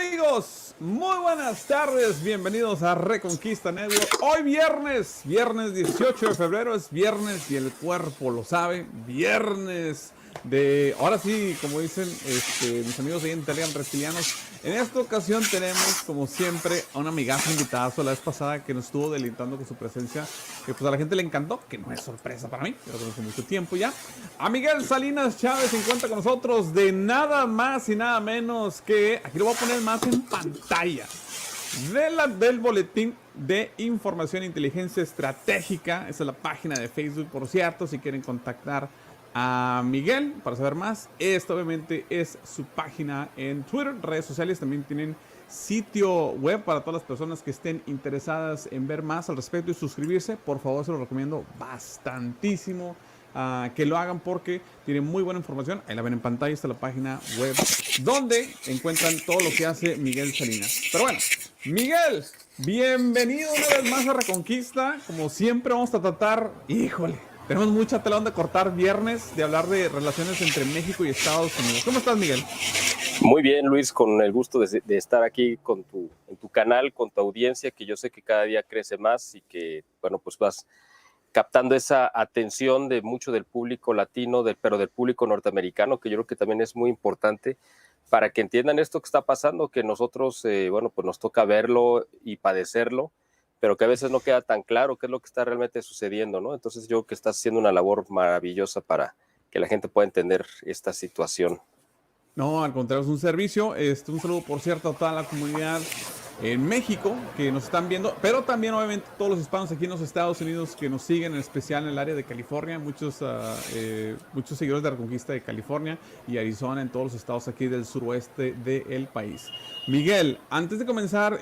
Amigos, muy buenas tardes, bienvenidos a Reconquista Network. Hoy viernes 18 de febrero, es viernes y el cuerpo lo sabe, viernes ahora sí, como dicen mis amigos ahí en Telegram reptilianos. En esta ocasión tenemos, como siempre, a una amigaza invitada la vez pasada que nos estuvo deleitando con su presencia, que pues a la gente le encantó, que no es sorpresa para mí, pero hace mucho tiempo ya. A Miguel Salinas Chávez se encuentra con nosotros de nada más y nada menos que, aquí lo voy a poner más en pantalla, del Boletín de Información e Inteligencia Estratégica. Esa es la página de Facebook, por cierto, si quieren contactar a Miguel para saber más. Esta obviamente es su página en Twitter, redes sociales. También tienen sitio web para todas las personas que estén interesadas en ver más al respecto y suscribirse. Por favor, se lo recomiendo bastantísimo que lo hagan porque tienen muy buena información. Ahí la ven en pantalla, está la página web donde encuentran todo lo que hace Miguel Salinas. Pero bueno, Miguel, bienvenido una vez más a Reconquista. Como siempre vamos a tratar, híjole, tenemos mucha tela donde cortar viernes de hablar de relaciones entre México y Estados Unidos. ¿Cómo estás, Miguel? Muy bien, Luis, con el gusto de estar aquí en tu canal, con tu audiencia, que yo sé que cada día crece más y que, bueno, pues vas captando esa atención de mucho del público latino, pero del público norteamericano, que yo creo que también es muy importante para que entiendan esto que está pasando, que nosotros, bueno, pues nos toca verlo y padecerlo, pero que a veces no queda tan claro qué es lo que está realmente sucediendo, ¿no? Entonces yo creo que estás haciendo una labor maravillosa para que la gente pueda entender esta situación. No, al contrario, es un servicio. Un saludo, por cierto, a toda la comunidad en México que nos están viendo, pero también obviamente todos los hispanos aquí en los Estados Unidos que nos siguen, en especial en el área de California, muchos seguidores de Reconquista de California y Arizona, en todos los estados aquí del suroeste del país. Miguel, antes de comenzar,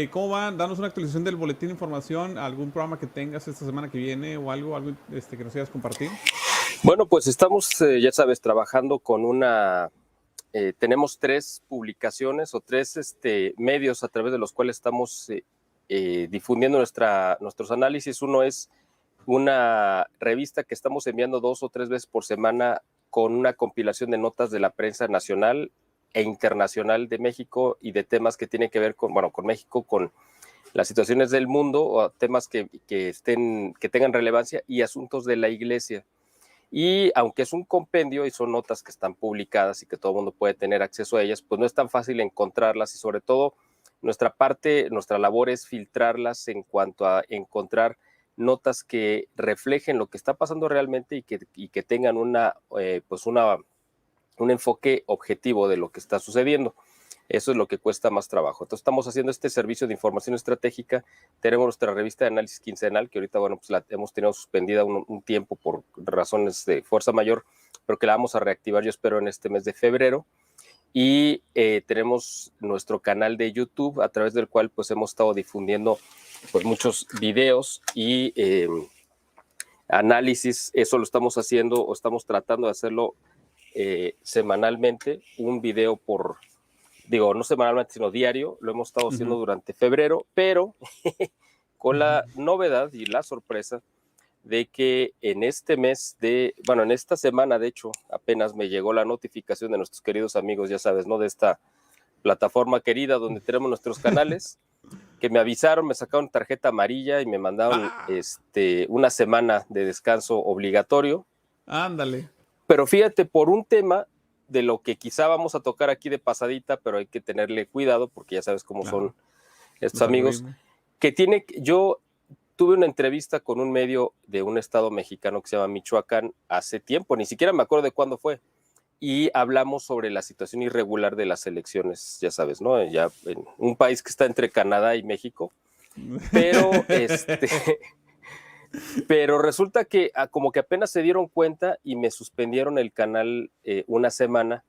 ¿cómo va? Danos una actualización del boletín de información, algún programa que tengas esta semana que viene o algo que nos quieras compartir. Bueno, pues estamos, ya sabes, trabajando con tenemos 3 publicaciones o 3 medios a través de los cuales estamos difundiendo nuestros análisis. Uno es una revista que estamos enviando 2 o 3 veces por semana con una compilación de notas de la prensa nacional e internacional de México y de temas que tienen que ver con México, con las situaciones del mundo o temas que tengan relevancia y asuntos de la iglesia. Y aunque es un compendio y son notas que están publicadas y que todo el mundo puede tener acceso a ellas, pues no es tan fácil encontrarlas y sobre todo nuestra labor es filtrarlas en cuanto a encontrar notas que reflejen lo que está pasando realmente y que tengan un enfoque objetivo de lo que está sucediendo. Eso es lo que cuesta más trabajo. Entonces estamos haciendo este servicio de información estratégica. Tenemos nuestra revista de análisis quincenal, que ahorita, bueno, pues la hemos tenido suspendida un tiempo por razones de fuerza mayor, pero que la vamos a reactivar, yo espero, en este mes de febrero. Y tenemos nuestro canal de YouTube, a través del cual pues hemos estado difundiendo pues muchos videos y análisis. Eso lo estamos haciendo o estamos tratando de hacerlo semanalmente, un video no semanalmente, sino diario. Lo hemos estado haciendo durante febrero, pero con la novedad y la sorpresa de que en en esta semana, de hecho, apenas me llegó la notificación de nuestros queridos amigos, ya sabes, ¿no? De esta plataforma querida donde tenemos nuestros canales, que me avisaron, me sacaron tarjeta amarilla y me mandaron una semana de descanso obligatorio. Ándale. Pero fíjate, por un tema de lo que quizá vamos a tocar aquí de pasadita, pero hay que tenerle cuidado porque ya sabes cómo son estos amigos, yo tuve una entrevista con un medio de un estado mexicano que se llama Michoacán hace tiempo, ni siquiera me acuerdo de cuándo fue, y hablamos sobre la situación irregular de las elecciones, ya sabes, ¿no? Ya en un país que está entre Canadá y México, pero pero resulta que como que apenas se dieron cuenta y me suspendieron el canal una semana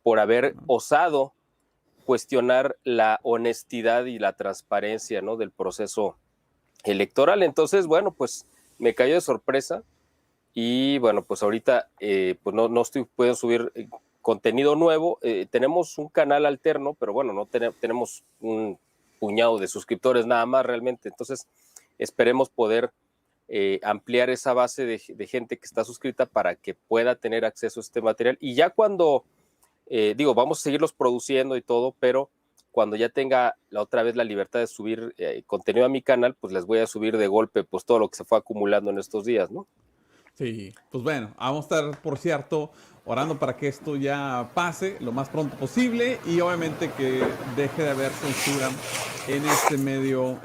por haber osado cuestionar la honestidad y la transparencia, ¿no? Del proceso electoral. Entonces, bueno, pues me cayó de sorpresa y bueno, pues ahorita pues no estoy puedo subir contenido nuevo. Tenemos un canal alterno, pero bueno, no tenemos un puñado de suscriptores nada más realmente. Entonces, esperemos poder ampliar esa base de gente que está suscrita para que pueda tener acceso a este material. Y ya cuando, vamos a seguirlos produciendo y todo, pero cuando ya tenga otra vez la libertad de subir contenido a mi canal, pues les voy a subir de golpe pues todo lo que se fue acumulando en estos días, ¿no? Sí, pues bueno, vamos a estar, por cierto, orando para que esto ya pase lo más pronto posible y obviamente que deje de haber censura en este medio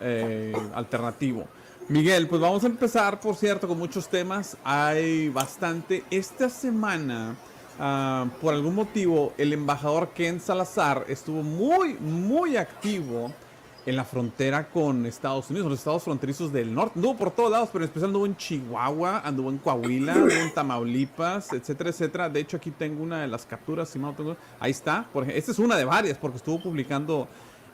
alternativo. Miguel, pues vamos a empezar, por cierto, con muchos temas. Hay bastante. Esta semana, por algún motivo, el embajador Ken Salazar estuvo muy activo en la frontera con Estados Unidos, los estados fronterizos del norte. Anduvo por todos lados, pero en especial anduvo en Chihuahua, anduvo en Coahuila, anduvo en Tamaulipas, etcétera, etcétera. De hecho, aquí tengo una de las capturas, si no tengo. Ahí está. Por ejemplo, esta es una de varias, porque estuvo publicando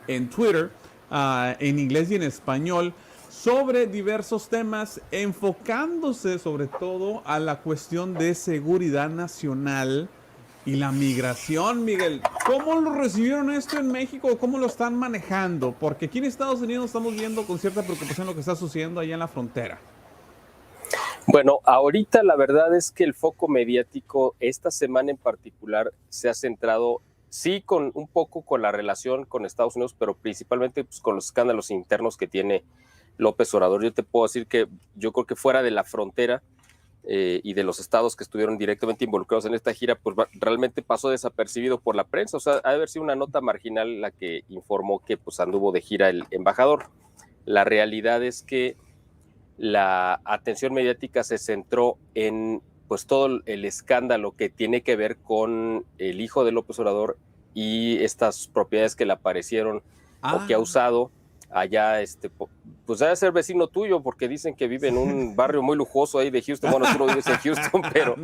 en Twitter, en inglés y en español, sobre diversos temas, enfocándose sobre todo a la cuestión de seguridad nacional y la migración. Miguel, ¿cómo lo recibieron esto en México? ¿Cómo lo están manejando? Porque aquí en Estados Unidos estamos viendo con cierta preocupación lo que está sucediendo allá en la frontera. Bueno, ahorita la verdad es que el foco mediático esta semana en particular se ha centrado, sí, con un poco con la relación con Estados Unidos, pero principalmente pues, con los escándalos internos que tiene López Obrador. Yo te puedo decir que yo creo que fuera de la frontera y de los estados que estuvieron directamente involucrados en esta gira, pues realmente pasó desapercibido por la prensa. O sea, ha de haber sido una nota marginal la que informó que pues anduvo de gira el embajador. La realidad es que la atención mediática se centró en pues todo el escándalo que tiene que ver con el hijo de López Obrador y estas propiedades que le aparecieron o que ha usado allá, pues debe ser vecino tuyo, porque dicen que vive en un barrio muy lujoso ahí de Houston. Bueno, tú no vives en Houston, pero,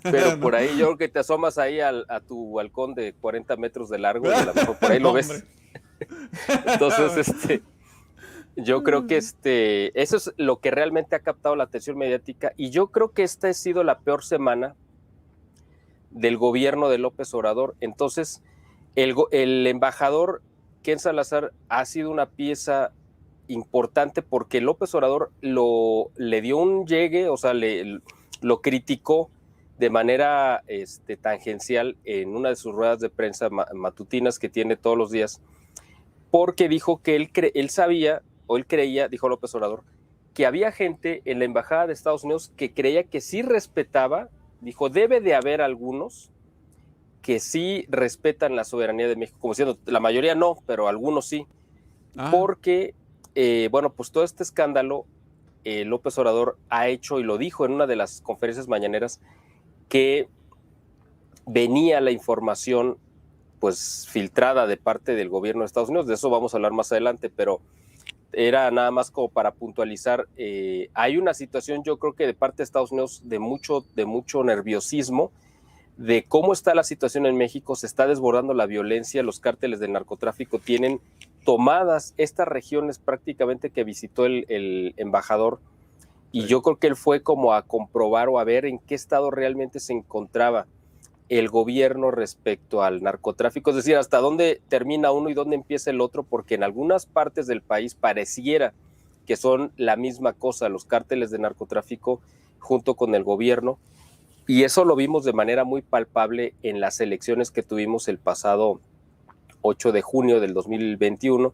pero por ahí yo creo que te asomas ahí a tu balcón de 40 metros de largo y a lo mejor por ahí lo ves. Entonces, yo creo que eso es lo que realmente ha captado la atención mediática, y yo creo que esta ha sido la peor semana del gobierno de López Obrador. Entonces, el embajador Ken Salazar ha sido una pieza importante porque López Obrador le dio un llegue, o sea, lo criticó de manera tangencial en una de sus ruedas de prensa matutinas que tiene todos los días, porque dijo que él sabía, o él creía, dijo López Obrador, que había gente en la embajada de Estados Unidos que creía que sí respetaba, dijo, debe de haber algunos que sí respetan la soberanía de México, como diciendo, la mayoría no, pero algunos sí, porque, bueno, pues todo este escándalo, López Obrador ha hecho, y lo dijo en una de las conferencias mañaneras, que venía la información pues filtrada de parte del gobierno de Estados Unidos. De eso vamos a hablar más adelante, pero era nada más como para puntualizar. Hay una situación, yo creo que de parte de Estados Unidos de mucho nerviosismo de cómo está la situación en México. Se está desbordando la violencia, los cárteles del narcotráfico tienen tomadas estas regiones prácticamente que visitó el embajador, y yo creo que él fue como a comprobar o a ver en qué estado realmente se encontraba el gobierno respecto al narcotráfico, es decir, hasta dónde termina uno y dónde empieza el otro, porque en algunas partes del país pareciera que son la misma cosa, los cárteles de narcotráfico junto con el gobierno, y eso lo vimos de manera muy palpable en las elecciones que tuvimos el pasado 8 de junio del 2021,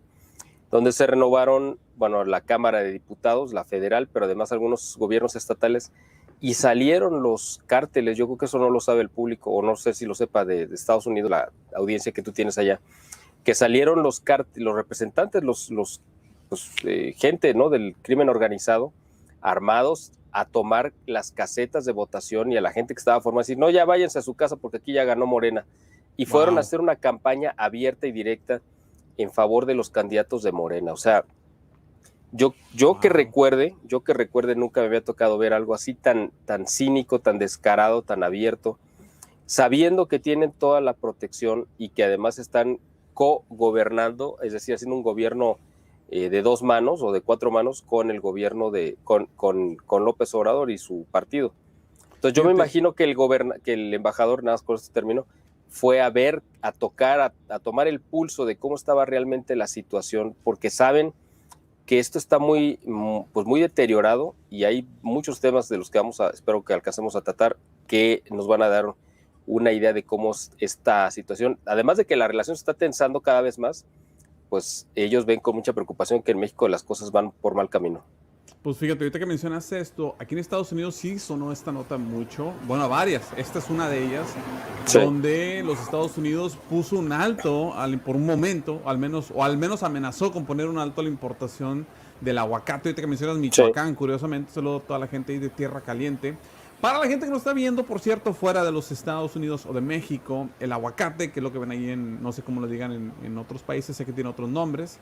donde se renovaron, bueno, la Cámara de Diputados, la federal, pero además algunos gobiernos estatales, y salieron los cárteles. Yo creo que eso no lo sabe el público, o no sé si lo sepa de Estados Unidos, la audiencia que tú tienes allá, que salieron los representantes, gente, ¿no?, del crimen organizado, armados, a tomar las casetas de votación, y a la gente que estaba formada, decir, no, ya váyanse a su casa porque aquí ya ganó Morena, y fueron a hacer una campaña abierta y directa en favor de los candidatos de Morena. O sea, yo que recuerde, nunca me había tocado ver algo así tan cínico, tan descarado, tan abierto, sabiendo que tienen toda la protección y que además están co-gobernando, es decir, haciendo un gobierno de 2 manos o de 4 manos con el gobierno con López Obrador y su partido. Entonces yo me imagino que el embajador, nada más con este término, fue a ver, a tocar, a tomar el pulso de cómo estaba realmente la situación, porque saben que esto está muy deteriorado, y hay muchos temas de los que espero que alcancemos a tratar, que nos van a dar una idea de cómo es esta situación. Además de que la relación se está tensando cada vez más, pues ellos ven con mucha preocupación que en México las cosas van por mal camino. Pues fíjate, ahorita que mencionas esto, aquí en Estados Unidos sí sonó esta nota mucho, bueno, varias, esta es una de ellas, Sí. donde los Estados Unidos puso un alto por un momento, al menos amenazó con poner un alto a la importación del aguacate. Ahorita que mencionas Michoacán, curiosamente, saludo a toda la gente ahí de Tierra Caliente. Para la gente que nos está viendo, por cierto, fuera de los Estados Unidos o de México, el aguacate, que es lo que ven ahí no sé cómo lo digan en otros países, sé que tiene otros nombres,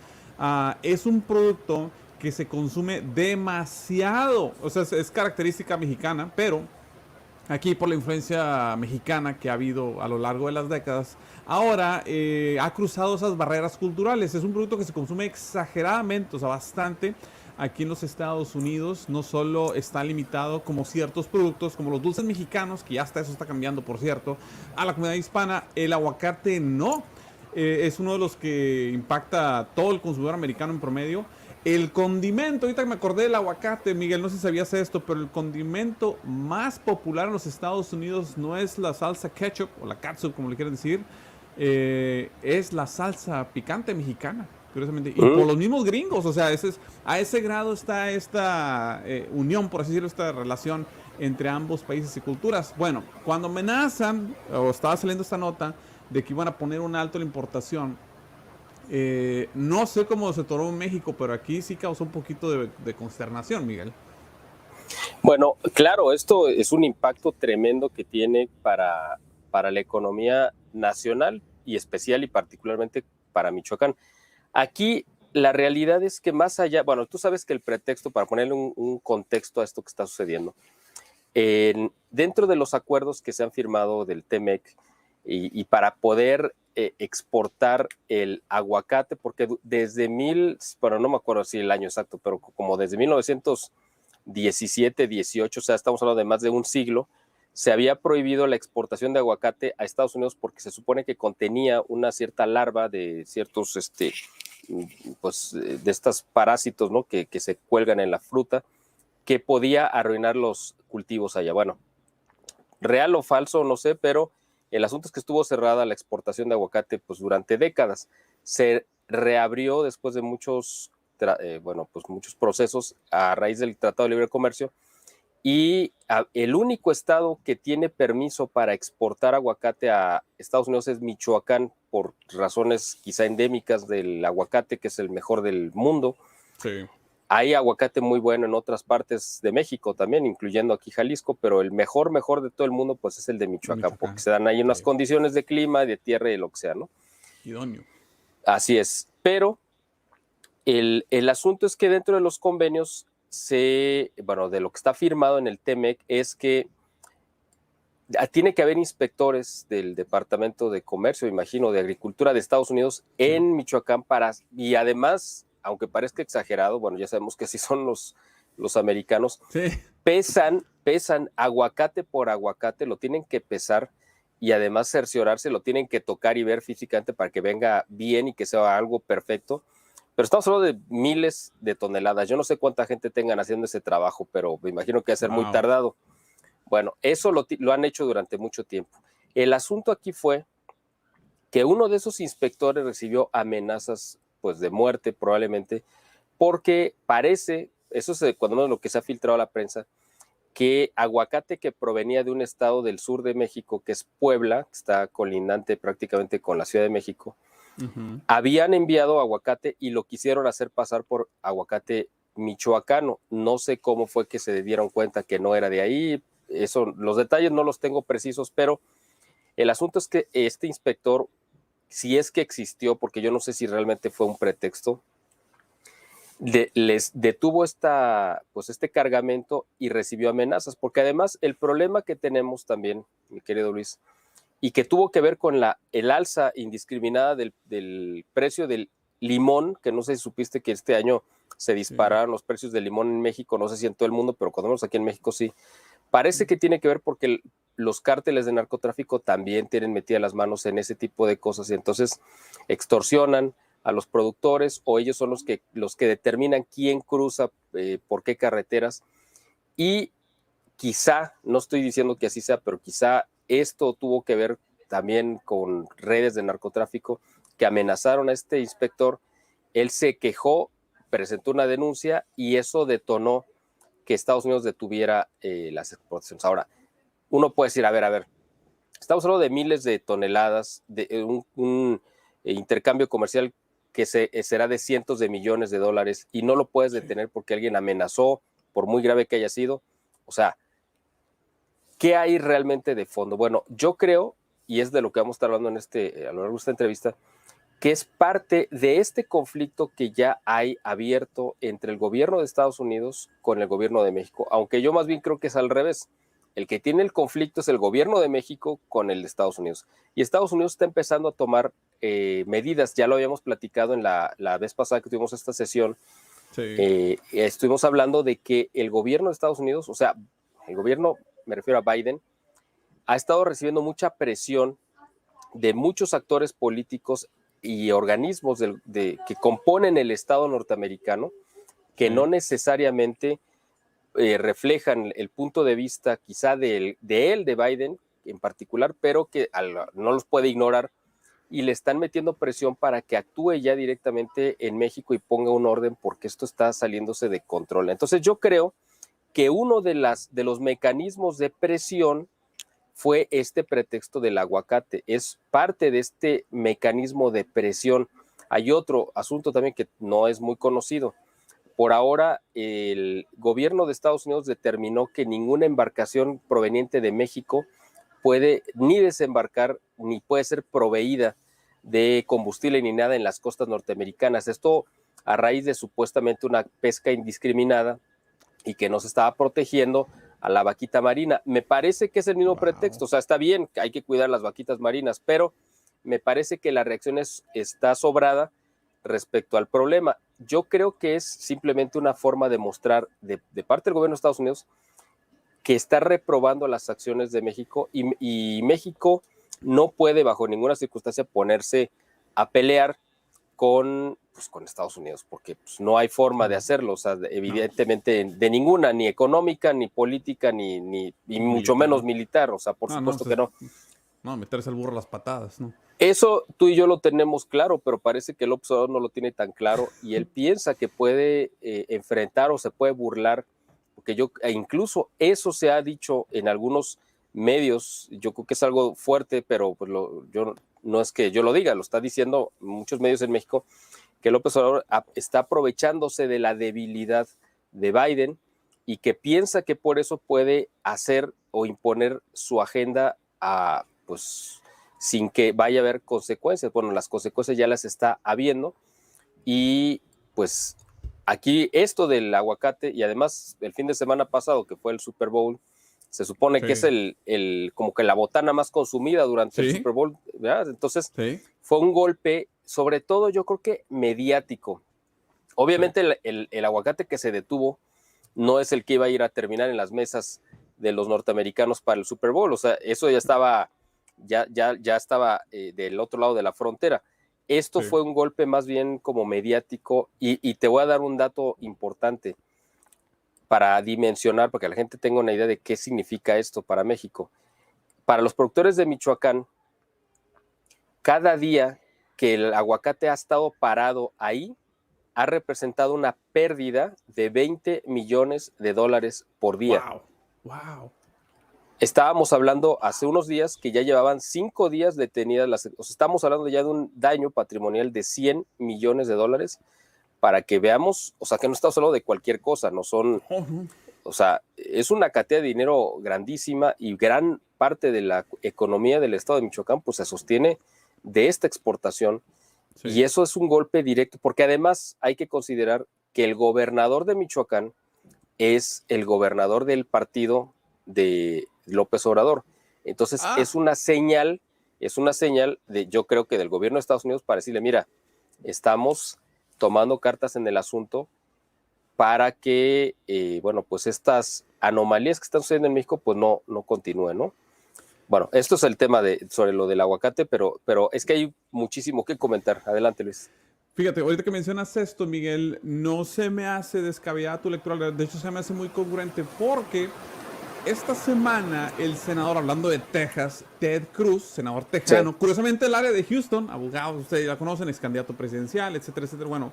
es un producto que se consume demasiado, o sea, es característica mexicana, pero aquí por la influencia mexicana que ha habido a lo largo de las décadas, ahora ha cruzado esas barreras culturales. Es un producto que se consume exageradamente, o sea, bastante. Aquí en los Estados Unidos no solo está limitado como ciertos productos, como los dulces mexicanos, que ya hasta eso está cambiando, por cierto, a la comunidad hispana, el aguacate no. Es uno de los que impacta a todo el consumidor americano en promedio. El condimento, ahorita que me acordé del aguacate, Miguel, no sé si sabías esto, pero el condimento más popular en los Estados Unidos no es la salsa ketchup o la catsup, como le quieren decir, es la salsa picante mexicana, curiosamente. Y por los mismos gringos, o sea, a ese grado está esta unión, por así decirlo, esta relación entre ambos países y culturas. Bueno, cuando amenazan, o estaba saliendo esta nota, de que iban a poner un alto a la importación, no sé cómo se tornó en México, pero aquí sí causó un poquito de consternación, Miguel. Bueno, claro, esto es un impacto tremendo que tiene para la economía nacional y especial y particularmente para Michoacán. Aquí la realidad es que más allá, bueno, tú sabes que el pretexto, para ponerle un contexto a esto que está sucediendo, dentro de los acuerdos que se han firmado del TEMEC y para poder exportar el aguacate, porque desde bueno, no me acuerdo si el año exacto, pero como desde 1917, 18, o sea, estamos hablando de más de un siglo, se había prohibido la exportación de aguacate a Estados Unidos porque se supone que contenía una cierta larva de ciertos, pues, de estos parásitos, ¿no? Que se cuelgan en la fruta, que podía arruinar los cultivos allá. Bueno, real o falso, no sé, pero el asunto es que estuvo cerrada la exportación de aguacate pues durante décadas. Se reabrió después de muchos procesos a raíz del Tratado de Libre Comercio y el único estado que tiene permiso para exportar aguacate a Estados Unidos es Michoacán, por razones quizá endémicas del aguacate, que es el mejor del mundo. Sí. Hay aguacate muy bueno en otras partes de México también, incluyendo aquí Jalisco, pero el mejor de todo el mundo pues es el de Michoacán, porque se dan ahí unas condiciones de clima, de tierra y de lo que sea, ¿no? Idóneo. Así es, pero el asunto es que dentro de los convenios, de lo que está firmado en el TEMEC es que tiene que haber inspectores del Departamento de Comercio, imagino, de Agricultura de Estados Unidos en Michoacán y además, aunque parezca exagerado, bueno, ya sabemos que sí son los americanos, pesan aguacate por aguacate, lo tienen que pesar y además cerciorarse, lo tienen que tocar y ver físicamente para que venga bien y que sea algo perfecto. Pero estamos hablando de miles de toneladas. Yo no sé cuánta gente tengan haciendo ese trabajo, pero me imagino que va a ser muy tardado. Bueno, eso lo han hecho durante mucho tiempo. El asunto aquí fue que uno de esos inspectores recibió amenazas pues, de muerte probablemente, porque parece, eso es cuando menos lo que se ha filtrado a la prensa, que aguacate que provenía de un estado del sur de México, que es Puebla, que está colindante prácticamente con la Ciudad de México, habían enviado aguacate y lo quisieron hacer pasar por aguacate michoacano. No sé cómo fue que se dieron cuenta que no era de ahí. Eso, los detalles no los tengo precisos, pero el asunto es que este inspector, si es que existió, porque yo no sé si realmente fue un pretexto, les detuvo este cargamento y recibió amenazas, porque además el problema que tenemos también, mi querido Luis, y que tuvo que ver con el alza indiscriminada del precio del limón, que no sé si supiste que este año se dispararon los precios del limón en México, no sé si en todo el mundo, pero cuando menos aquí en México sí. Parece que tiene que ver porque los cárteles de narcotráfico también tienen metidas las manos en ese tipo de cosas y entonces extorsionan a los productores o ellos son los que determinan quién cruza por qué carreteras y quizá, no estoy diciendo que así sea, pero quizá esto tuvo que ver también con redes de narcotráfico que amenazaron a este inspector. Él se quejó, presentó una denuncia y eso detonó que Estados Unidos detuviera las exportaciones. Ahora, uno puede decir, a ver, estamos hablando de miles de toneladas, de un intercambio comercial que será de cientos de millones de dólares y no lo puedes detener porque alguien amenazó, por muy grave que haya sido. O sea, ¿qué hay realmente de fondo? Bueno, yo creo, y es de lo que vamos a estar hablando a lo largo de esta entrevista, que es parte de este conflicto que ya hay abierto entre el gobierno de Estados Unidos con el gobierno de México, aunque yo más bien creo que es al revés. El que tiene el conflicto es el gobierno de México con el de Estados Unidos. Y Estados Unidos está empezando a tomar medidas, ya lo habíamos platicado en la vez pasada que tuvimos esta sesión. Sí. Estuvimos hablando de que el gobierno de Estados Unidos, o sea, el gobierno, me refiero a Biden, ha estado recibiendo mucha presión de muchos actores políticos y organismos que componen el Estado norteamericano, que no necesariamente reflejan el punto de vista quizá de Biden en particular, pero que no los puede ignorar y le están metiendo presión para que actúe ya directamente en México y ponga un orden porque esto está saliéndose de control. Entonces yo creo que uno de los mecanismos de presión fue este pretexto del aguacate. Es parte de este mecanismo de presión. Hay otro asunto también que no es muy conocido. Por ahora, el gobierno de Estados Unidos determinó que ninguna embarcación proveniente de México puede ni desembarcar ni puede ser proveída de combustible ni nada en las costas norteamericanas. Esto a raíz de supuestamente una pesca indiscriminada y que no se estaba protegiendo a la vaquita marina. Me parece que es el mismo pretexto, o sea, está bien, hay que cuidar las vaquitas marinas, pero me parece que la reacción está sobrada respecto al problema. Yo creo que es simplemente una forma de mostrar de parte del gobierno de Estados Unidos que está reprobando las acciones de México y México no puede bajo ninguna circunstancia ponerse a pelear con Estados Unidos, porque no hay forma de hacerlo, o sea, evidentemente de ninguna, ni económica, ni política, ni mucho menos militar, o sea, por supuesto que no. No, meterse al burro a las patadas, ¿no? Eso tú y yo lo tenemos claro, pero parece que López Obrador no lo tiene tan claro y él piensa que puede enfrentar o se puede burlar, porque incluso eso se ha dicho en algunos medios, yo creo que es algo fuerte, pero pues no es que yo lo diga, lo está diciendo muchos medios en México, que López Obrador está aprovechándose de la debilidad de Biden y que piensa que por eso puede hacer o imponer su agenda sin que vaya a haber consecuencias. Bueno, las consecuencias ya las está habiendo y pues aquí esto del aguacate y además el fin de semana pasado que fue el Super Bowl, se supone que es como que la botana más consumida durante el Super Bowl, ¿verdad? Entonces fue un golpe, sobre todo yo creo que mediático. Obviamente el aguacate que se detuvo no es el que iba a ir a terminar en las mesas de los norteamericanos para el Super Bowl, o sea, eso ya estaba del otro lado de la frontera. Esto fue un golpe más bien como mediático y te voy a dar un dato importante para dimensionar, para que la gente tenga una idea de qué significa esto para México. Para los productores de Michoacán, cada día que el aguacate ha estado parado ahí, ha representado una pérdida de $20 millones por día. Wow. Estábamos hablando hace unos días que ya llevaban 5 días detenidas o sea, estamos hablando ya de un daño patrimonial de $100 millones para que veamos, o sea, que no estamos hablando de cualquier cosa, no son, o sea, es una cantidad de dinero grandísima y gran parte de la economía del estado de Michoacán pues se sostiene de esta exportación y eso es un golpe directo, porque además hay que considerar que el gobernador de Michoacán es el gobernador del partido de López Obrador. Entonces es una señal yo creo que del gobierno de Estados Unidos para decirle, mira, estamos tomando cartas en el asunto para que, pues estas anomalías que están sucediendo en México, pues no continúen, ¿no? Bueno, esto es el tema sobre lo del aguacate, pero es que hay muchísimo que comentar. Adelante, Luis. Fíjate, ahorita que mencionas esto, Miguel, no se me hace descabellada tu lectura, de hecho se me hace muy congruente porque esta semana el senador, hablando de Texas, Ted Cruz, senador tejano, sí, curiosamente del área de Houston, abogado, ustedes ya conocen, ex candidato presidencial, etcétera, etcétera. Bueno,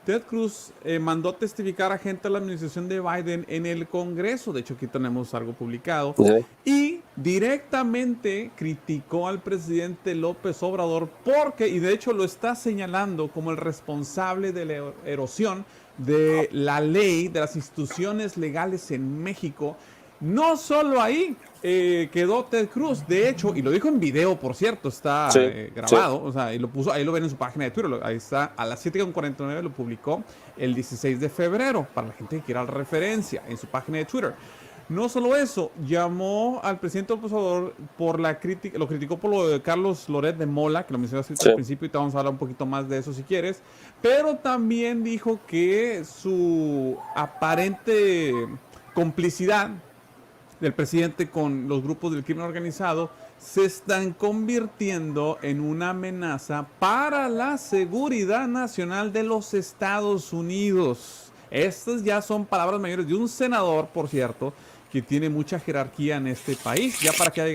Ted Cruz mandó testificar a gente de la administración de Biden en el Congreso. De hecho, aquí tenemos algo publicado. Sí. Y directamente criticó al presidente López Obrador porque, y de hecho lo está señalando como el responsable de la erosión de la ley, de las instituciones legales en México. No solo ahí quedó Ted Cruz, de hecho, y lo dijo en video, por cierto, está grabado, sí, o sea, y lo puso, ahí lo ven en su página de Twitter, ahí está, a las 7:49 lo publicó el 16 de febrero, para la gente que quiera la referencia, en su página de Twitter. No solo eso, llamó al presidente López Obrador por la crítica, lo criticó por lo de Carlos Loret de Mola, que lo mencionaste al principio, y te vamos a hablar un poquito más de eso si quieres, pero también dijo que su aparente complicidad del presidente con los grupos del crimen organizado se están convirtiendo en una amenaza para la seguridad nacional de los Estados Unidos. Estas ya son palabras mayores de un senador, por cierto, que tiene mucha jerarquía en este país, ya para que haya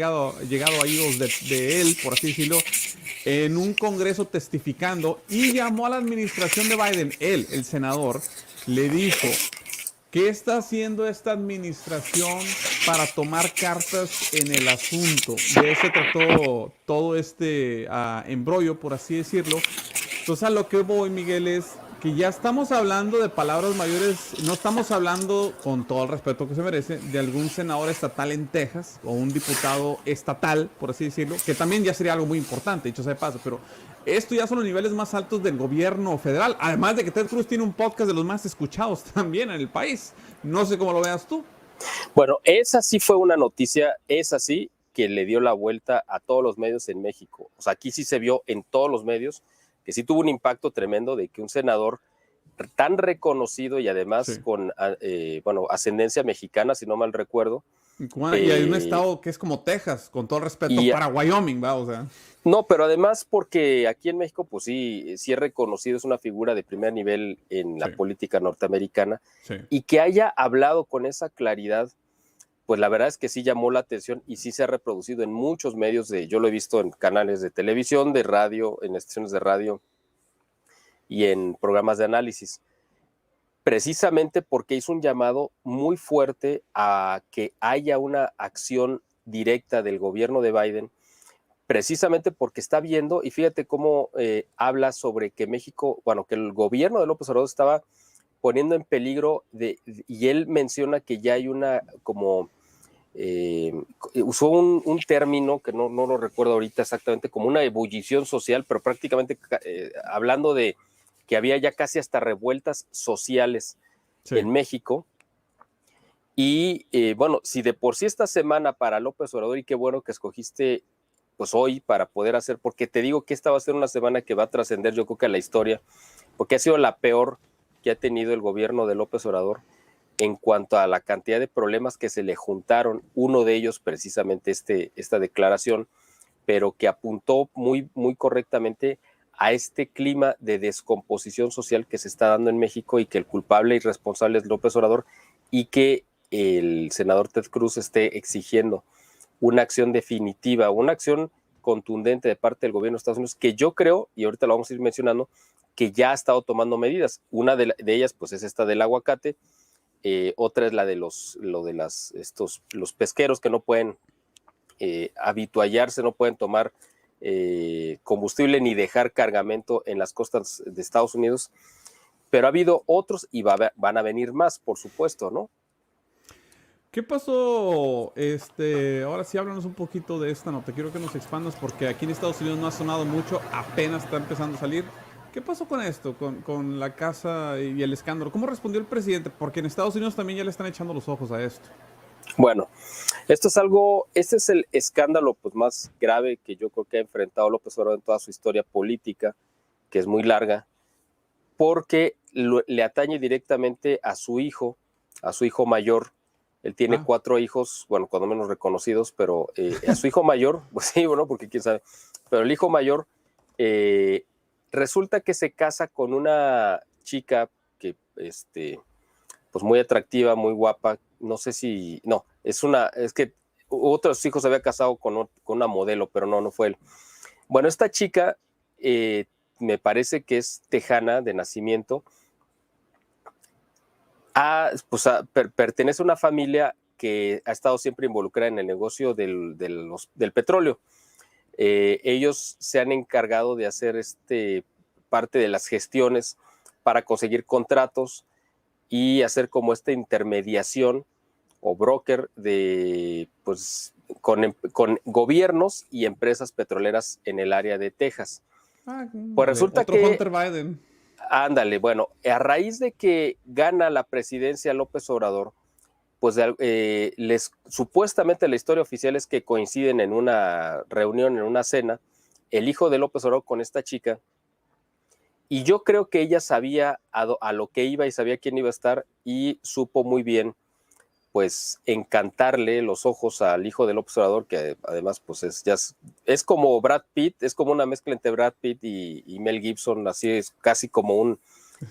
llegado a oídos de él, por así decirlo, en un congreso testificando, y llamó a la administración de Biden, él, el senador, le dijo: ¿qué está haciendo esta administración para tomar cartas en el asunto? De eso trató todo este embrollo, por así decirlo. Entonces, a lo que voy, Miguel, es que ya estamos hablando de palabras mayores. No estamos hablando, con todo el respeto que se merece, de algún senador estatal en Texas o un diputado estatal, por así decirlo, que también ya sería algo muy importante, dicho sea de paso, pero esto ya son los niveles más altos del gobierno federal. Además de que Ted Cruz tiene un podcast de los más escuchados también en el país. No sé cómo lo veas tú. Bueno, esa sí fue una noticia, esa sí, que le dio la vuelta a todos los medios en México. O sea, aquí sí se vio en todos los medios que sí tuvo un impacto tremendo de que un senador tan reconocido y además sí, con ascendencia mexicana, si no mal recuerdo. Y hay un estado que es como Texas, con todo el respeto, para Wyoming, ¿va? O sea. No, pero además porque aquí en México, pues sí es reconocido, es una figura de primer nivel en la política norteamericana, y que haya hablado con esa claridad, pues la verdad es que sí llamó la atención y sí se ha reproducido en muchos medios, yo lo he visto en canales de televisión, de radio, en estaciones de radio y en programas de análisis, precisamente porque hizo un llamado muy fuerte a que haya una acción directa del gobierno de Biden, precisamente porque está viendo, y fíjate cómo habla sobre que México, que el gobierno de López Obrador estaba poniendo en peligro, y él menciona que ya hay una como... usó un término que no lo recuerdo ahorita exactamente, como una ebullición social, pero prácticamente hablando de que había ya casi hasta revueltas sociales en México. Y si de por sí esta semana para López Obrador, y qué bueno que escogiste pues hoy para poder hacer, porque te digo que esta va a ser una semana que va a trascender, yo creo que a la historia, porque ha sido la peor que ha tenido el gobierno de López Obrador en cuanto a la cantidad de problemas que se le juntaron, uno de ellos precisamente esta declaración, pero que apuntó muy, muy correctamente a este clima de descomposición social que se está dando en México, y que el culpable y responsable es López Obrador, y que el senador Ted Cruz esté exigiendo una acción definitiva, una acción contundente de parte del gobierno de Estados Unidos, que yo creo, y ahorita lo vamos a ir mencionando, que ya ha estado tomando medidas. Una de ellas pues es esta del aguacate, otra es la de los pesqueros que no pueden habituallarse, no pueden tomar combustible ni dejar cargamento en las costas de Estados Unidos, pero ha habido otros y van a venir más, por supuesto, ¿no? ¿Qué pasó? Ahora sí, háblanos un poquito de esta nota. Quiero que nos expandas porque aquí en Estados Unidos no ha sonado mucho, apenas está empezando a salir. ¿Qué pasó con esto, con la casa y el escándalo? ¿Cómo respondió el presidente? Porque en Estados Unidos también ya le están echando los ojos a esto. Bueno, este es el escándalo pues más grave que yo creo que ha enfrentado López Obrador en toda su historia política, que es muy larga, porque le atañe directamente a su hijo mayor. Él tiene 4 hijos, cuando menos reconocidos, pero a su hijo mayor, pues sí, porque quién sabe, pero el hijo mayor resulta que se casa con una chica que, pues muy atractiva, muy guapa, no sé si, no, es que otros hijos se había casado con una modelo, pero no fue él. Bueno, esta chica me parece que es tejana de nacimiento. Pertenece a una familia que ha estado siempre involucrada en el negocio del petróleo. Ellos se han encargado de hacer parte de las gestiones para conseguir contratos y hacer como esta intermediación o broker con gobiernos y empresas petroleras en el área de Texas. Pues resulta otro que Hunter Biden. Ándale, bueno, a raíz de que gana la presidencia López Obrador, pues supuestamente la historia oficial es que coinciden en una reunión, en una cena, el hijo de López Obrador con esta chica, y yo creo que ella sabía a lo que iba y sabía quién iba a estar y supo muy bien, pues, encantarle los ojos al hijo de López Obrador, que además, pues, es como Brad Pitt, es como una mezcla entre Brad Pitt y Mel Gibson, así es casi como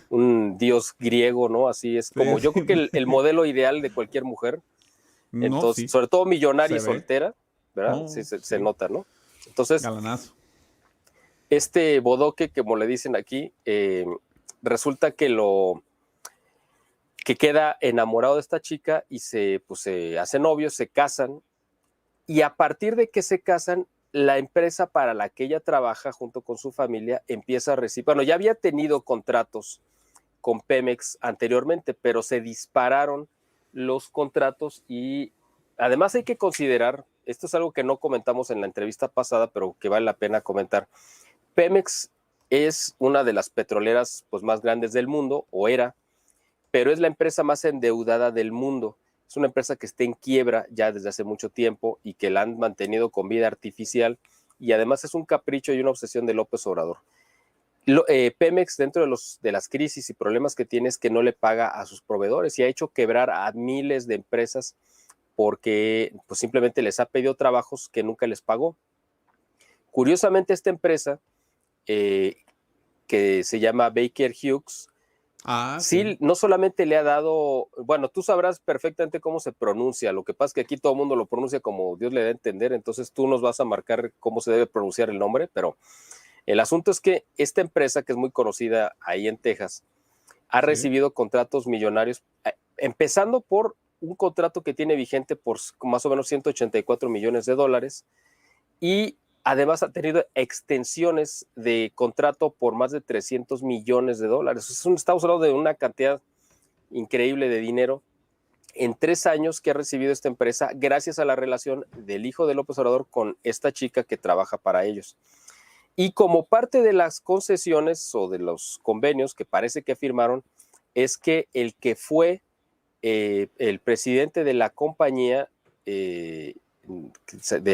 un dios griego, ¿no? Así es como, yo creo que el modelo ideal de cualquier mujer. Entonces, sobre todo millonaria y soltera, ¿verdad? No, sí, se nota, ¿no? Entonces, galanazo. este bodoque, como le dicen aquí, resulta que queda enamorado de esta chica y se hacen novios, se casan, y a partir de que se casan, la empresa para la que ella trabaja junto con su familia empieza a recibir, bueno, ya había tenido contratos con Pemex anteriormente, pero se dispararon los contratos y además hay que considerar, esto es algo que no comentamos en la entrevista pasada, pero que vale la pena comentar. Pemex es una de las petroleras pues, más grandes del mundo, o era, pero es la empresa más endeudada del mundo. Es una empresa que está en quiebra ya desde hace mucho tiempo y que la han mantenido con vida artificial, y además es un capricho y una obsesión de López Obrador. Pemex, dentro de las crisis y problemas que tiene, es que no le paga a sus proveedores y ha hecho quebrar a miles de empresas porque pues, simplemente les ha pedido trabajos que nunca les pagó. Curiosamente, esta empresa, que se llama Baker Hughes, sí, no solamente le ha dado, bueno, tú sabrás perfectamente cómo se pronuncia, lo que pasa es que aquí todo el mundo lo pronuncia como Dios le da a entender, entonces tú nos vas a marcar cómo se debe pronunciar el nombre, pero el asunto es que esta empresa, que es muy conocida ahí en Texas, ha recibido contratos millonarios, empezando por un contrato que tiene vigente por más o menos $184 millones, y además ha tenido extensiones de contrato por más de $300 millones. Estamos hablando de una cantidad increíble de dinero en 3 años que ha recibido esta empresa gracias a la relación del hijo de López Obrador con esta chica que trabaja para ellos. Y como parte de las concesiones o de los convenios que parece que firmaron, es que el que fue el presidente de la compañía, de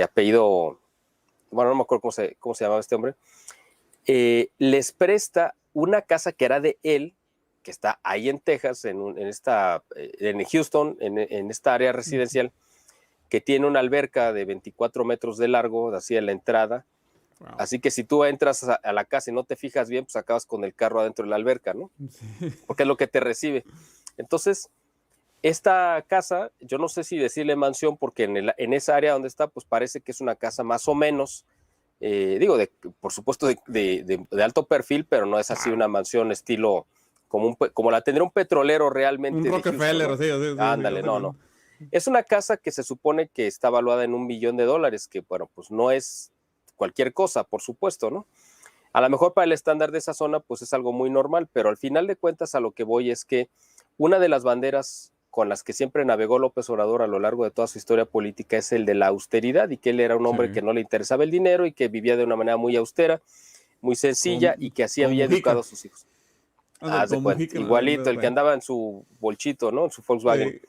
apellido, bueno, no me acuerdo cómo se llamaba este hombre, les presta una casa que era de él, que está ahí en Texas, en Houston, en esta área residencial, que tiene una alberca de 24 metros de largo, así en la entrada. Wow. Así que si tú entras a la casa y no te fijas bien, pues acabas con el carro adentro de la alberca, ¿no? Sí. Porque es lo que te recibe. Entonces, esta casa, yo no sé si decirle mansión, porque en esa área donde está, pues parece que es una casa más o menos, por supuesto de alto perfil, pero no es así una mansión estilo como la tendría un petrolero realmente. Un Rockefeller, Houston, ¿no? Sí. Ándale, no. Es una casa que se supone que está valuada en $1 millón, que bueno, pues no es cualquier cosa, por supuesto, ¿no? A lo mejor para el estándar de esa zona, pues es algo muy normal, pero al final de cuentas a lo que voy es que una de las banderas con las que siempre navegó López Obrador a lo largo de toda su historia política es el de la austeridad, y que él era un hombre que no le interesaba el dinero y que vivía de una manera muy austera, muy sencilla, y que así había educado a sus hijos. Haz de cuenta, igualito, el que andaba en su bolchito, ¿no? En su Volkswagen.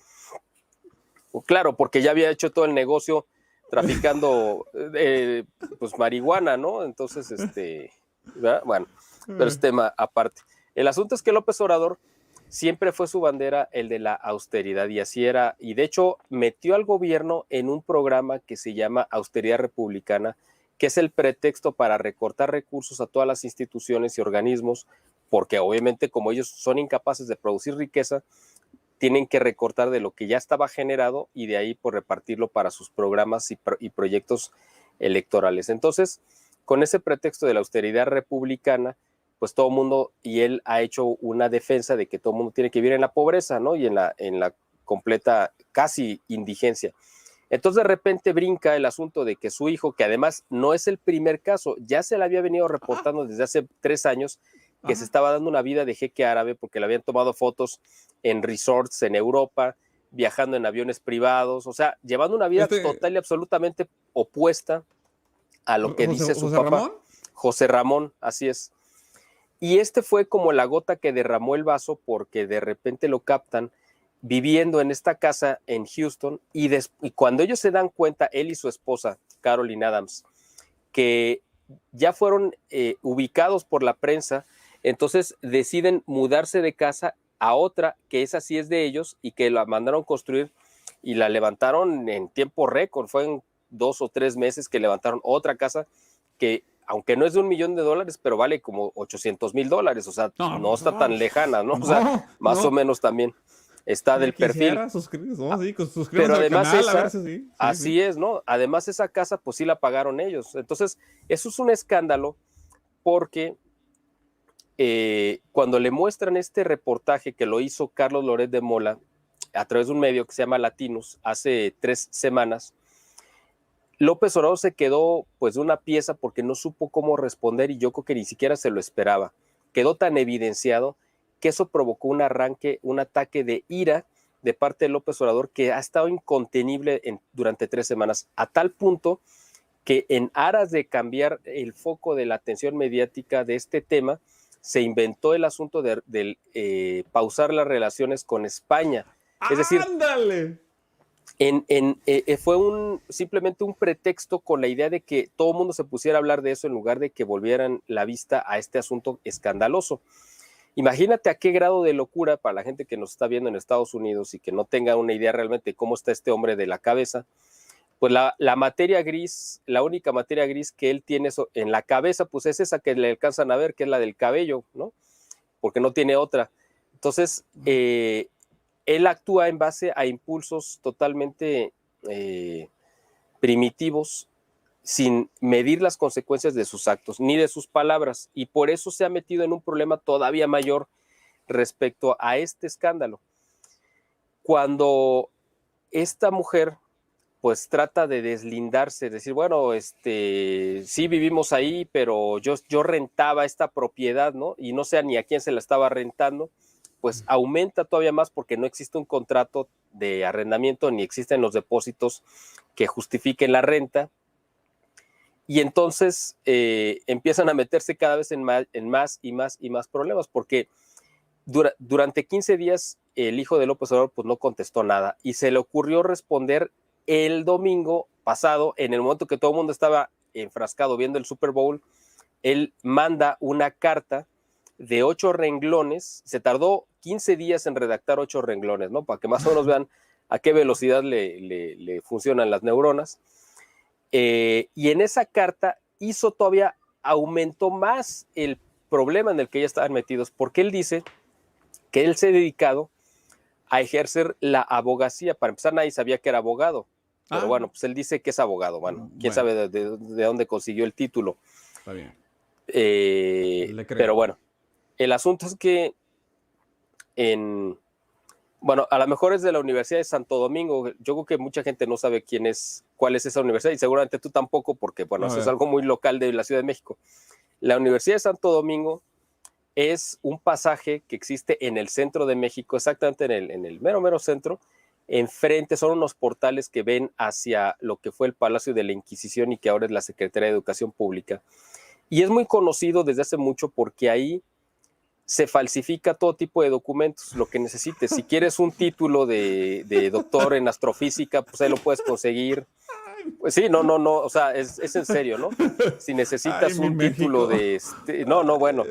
Claro, porque ya había hecho todo el negocio traficando pues marihuana, ¿no? Entonces, ¿verdad? Bueno, pero es tema aparte. El asunto es que López Obrador siempre fue su bandera el de la austeridad, y así era, y de hecho metió al gobierno en un programa que se llama Austeridad Republicana, que es el pretexto para recortar recursos a todas las instituciones y organismos, porque obviamente como ellos son incapaces de producir riqueza, tienen que recortar de lo que ya estaba generado y de ahí por repartirlo para sus programas y proyectos electorales. Entonces, con ese pretexto de la austeridad republicana, pues todo el mundo, y él ha hecho una defensa de que todo el mundo tiene que vivir en la pobreza, ¿no? Y en la completa casi indigencia. Entonces de repente brinca el asunto de que su hijo, que además no es el primer caso, ya se le había venido reportando desde hace 3 años que se estaba dando una vida de jeque árabe porque le habían tomado fotos en resorts en Europa, viajando en aviones privados, o sea, llevando una vida total y absolutamente opuesta a lo que dice su papá. ¿Ramón? José Ramón, así es. Y este fue como la gota que derramó el vaso porque de repente lo captan viviendo en esta casa en Houston y cuando ellos se dan cuenta, él y su esposa, Caroline Adams, que ya fueron ubicados por la prensa, entonces deciden mudarse de casa a otra que esa sí es de ellos y que la mandaron construir y la levantaron en tiempo récord, fue en 2 o 3 meses que levantaron otra casa que aunque no es de $1 millón, pero vale como $800,000, o sea, no está tan lejana, ¿no? O sea, más o menos también está del perfil. Pero además canal, así es, ¿no? Además esa casa, pues sí la pagaron ellos. Entonces, eso es un escándalo porque cuando le muestran este reportaje que lo hizo Carlos Loret de Mola a través de un medio que se llama Latinus hace 3 semanas, López Obrador se quedó pues de una pieza porque no supo cómo responder y yo creo que ni siquiera se lo esperaba. Quedó tan evidenciado que eso provocó un ataque de ira de parte de López Obrador que ha estado incontenible durante 3 semanas, a tal punto que en aras de cambiar el foco de la atención mediática de este tema, se inventó el asunto de pausar las relaciones con España. Es decir, ¡ándale! Fue simplemente un pretexto con la idea de que todo el mundo se pusiera a hablar de eso en lugar de que volvieran la vista a este asunto escandaloso. Imagínate a qué grado de locura para la gente que nos está viendo en Estados Unidos y que no tenga una idea realmente de cómo está este hombre de la cabeza, pues la materia gris, la única materia gris que él tiene en la cabeza, pues es esa que le alcanzan a ver, que es la del cabello, ¿no? Porque no tiene otra. Entonces, él actúa en base a impulsos totalmente primitivos, sin medir las consecuencias de sus actos ni de sus palabras, y por eso se ha metido en un problema todavía mayor respecto a este escándalo. Cuando esta mujer pues trata de deslindarse, decir, bueno, sí vivimos ahí, pero yo rentaba esta propiedad, ¿no? Y no sé ni a quién se la estaba rentando, pues aumenta todavía más porque no existe un contrato de arrendamiento ni existen los depósitos que justifiquen la renta. Y entonces empiezan a meterse cada vez en más y más problemas, porque durante 15 días el hijo de López Obrador pues no contestó nada y se le ocurrió responder el domingo pasado, en el momento que todo el mundo estaba enfrascado viendo el Super Bowl. Él manda una carta de 8 renglones, se tardó 15 días en redactar 8 renglones, ¿no? Para que más o menos vean a qué velocidad le funcionan las neuronas. Y en esa carta aumentó más el problema en el que ya estaban metidos, porque él dice que él se ha dedicado a ejercer la abogacía. Para empezar, nadie sabía que era abogado, pero bueno, pues él dice que es abogado. Bueno, quién sabe de dónde consiguió el título. Está bien. Pero bueno, el asunto es que bueno, a lo mejor es de la Universidad de Santo Domingo. Yo creo que mucha gente no sabe cuál es esa universidad, y seguramente tú tampoco, porque bueno, eso es algo muy local de la Ciudad de México. La Universidad de Santo Domingo es un pasaje que existe en el centro de México, exactamente en el mero centro. Enfrente son unos portales que ven hacia lo que fue el Palacio de la Inquisición y que ahora es la Secretaría de Educación Pública. Y es muy conocido desde hace mucho porque ahí se falsifica todo tipo de documentos, lo que necesites. Si quieres un título de doctor en astrofísica, pues ahí lo puedes conseguir. Pues sí, no, o sea, es en serio, ¿no? Si necesitas un título de... bueno.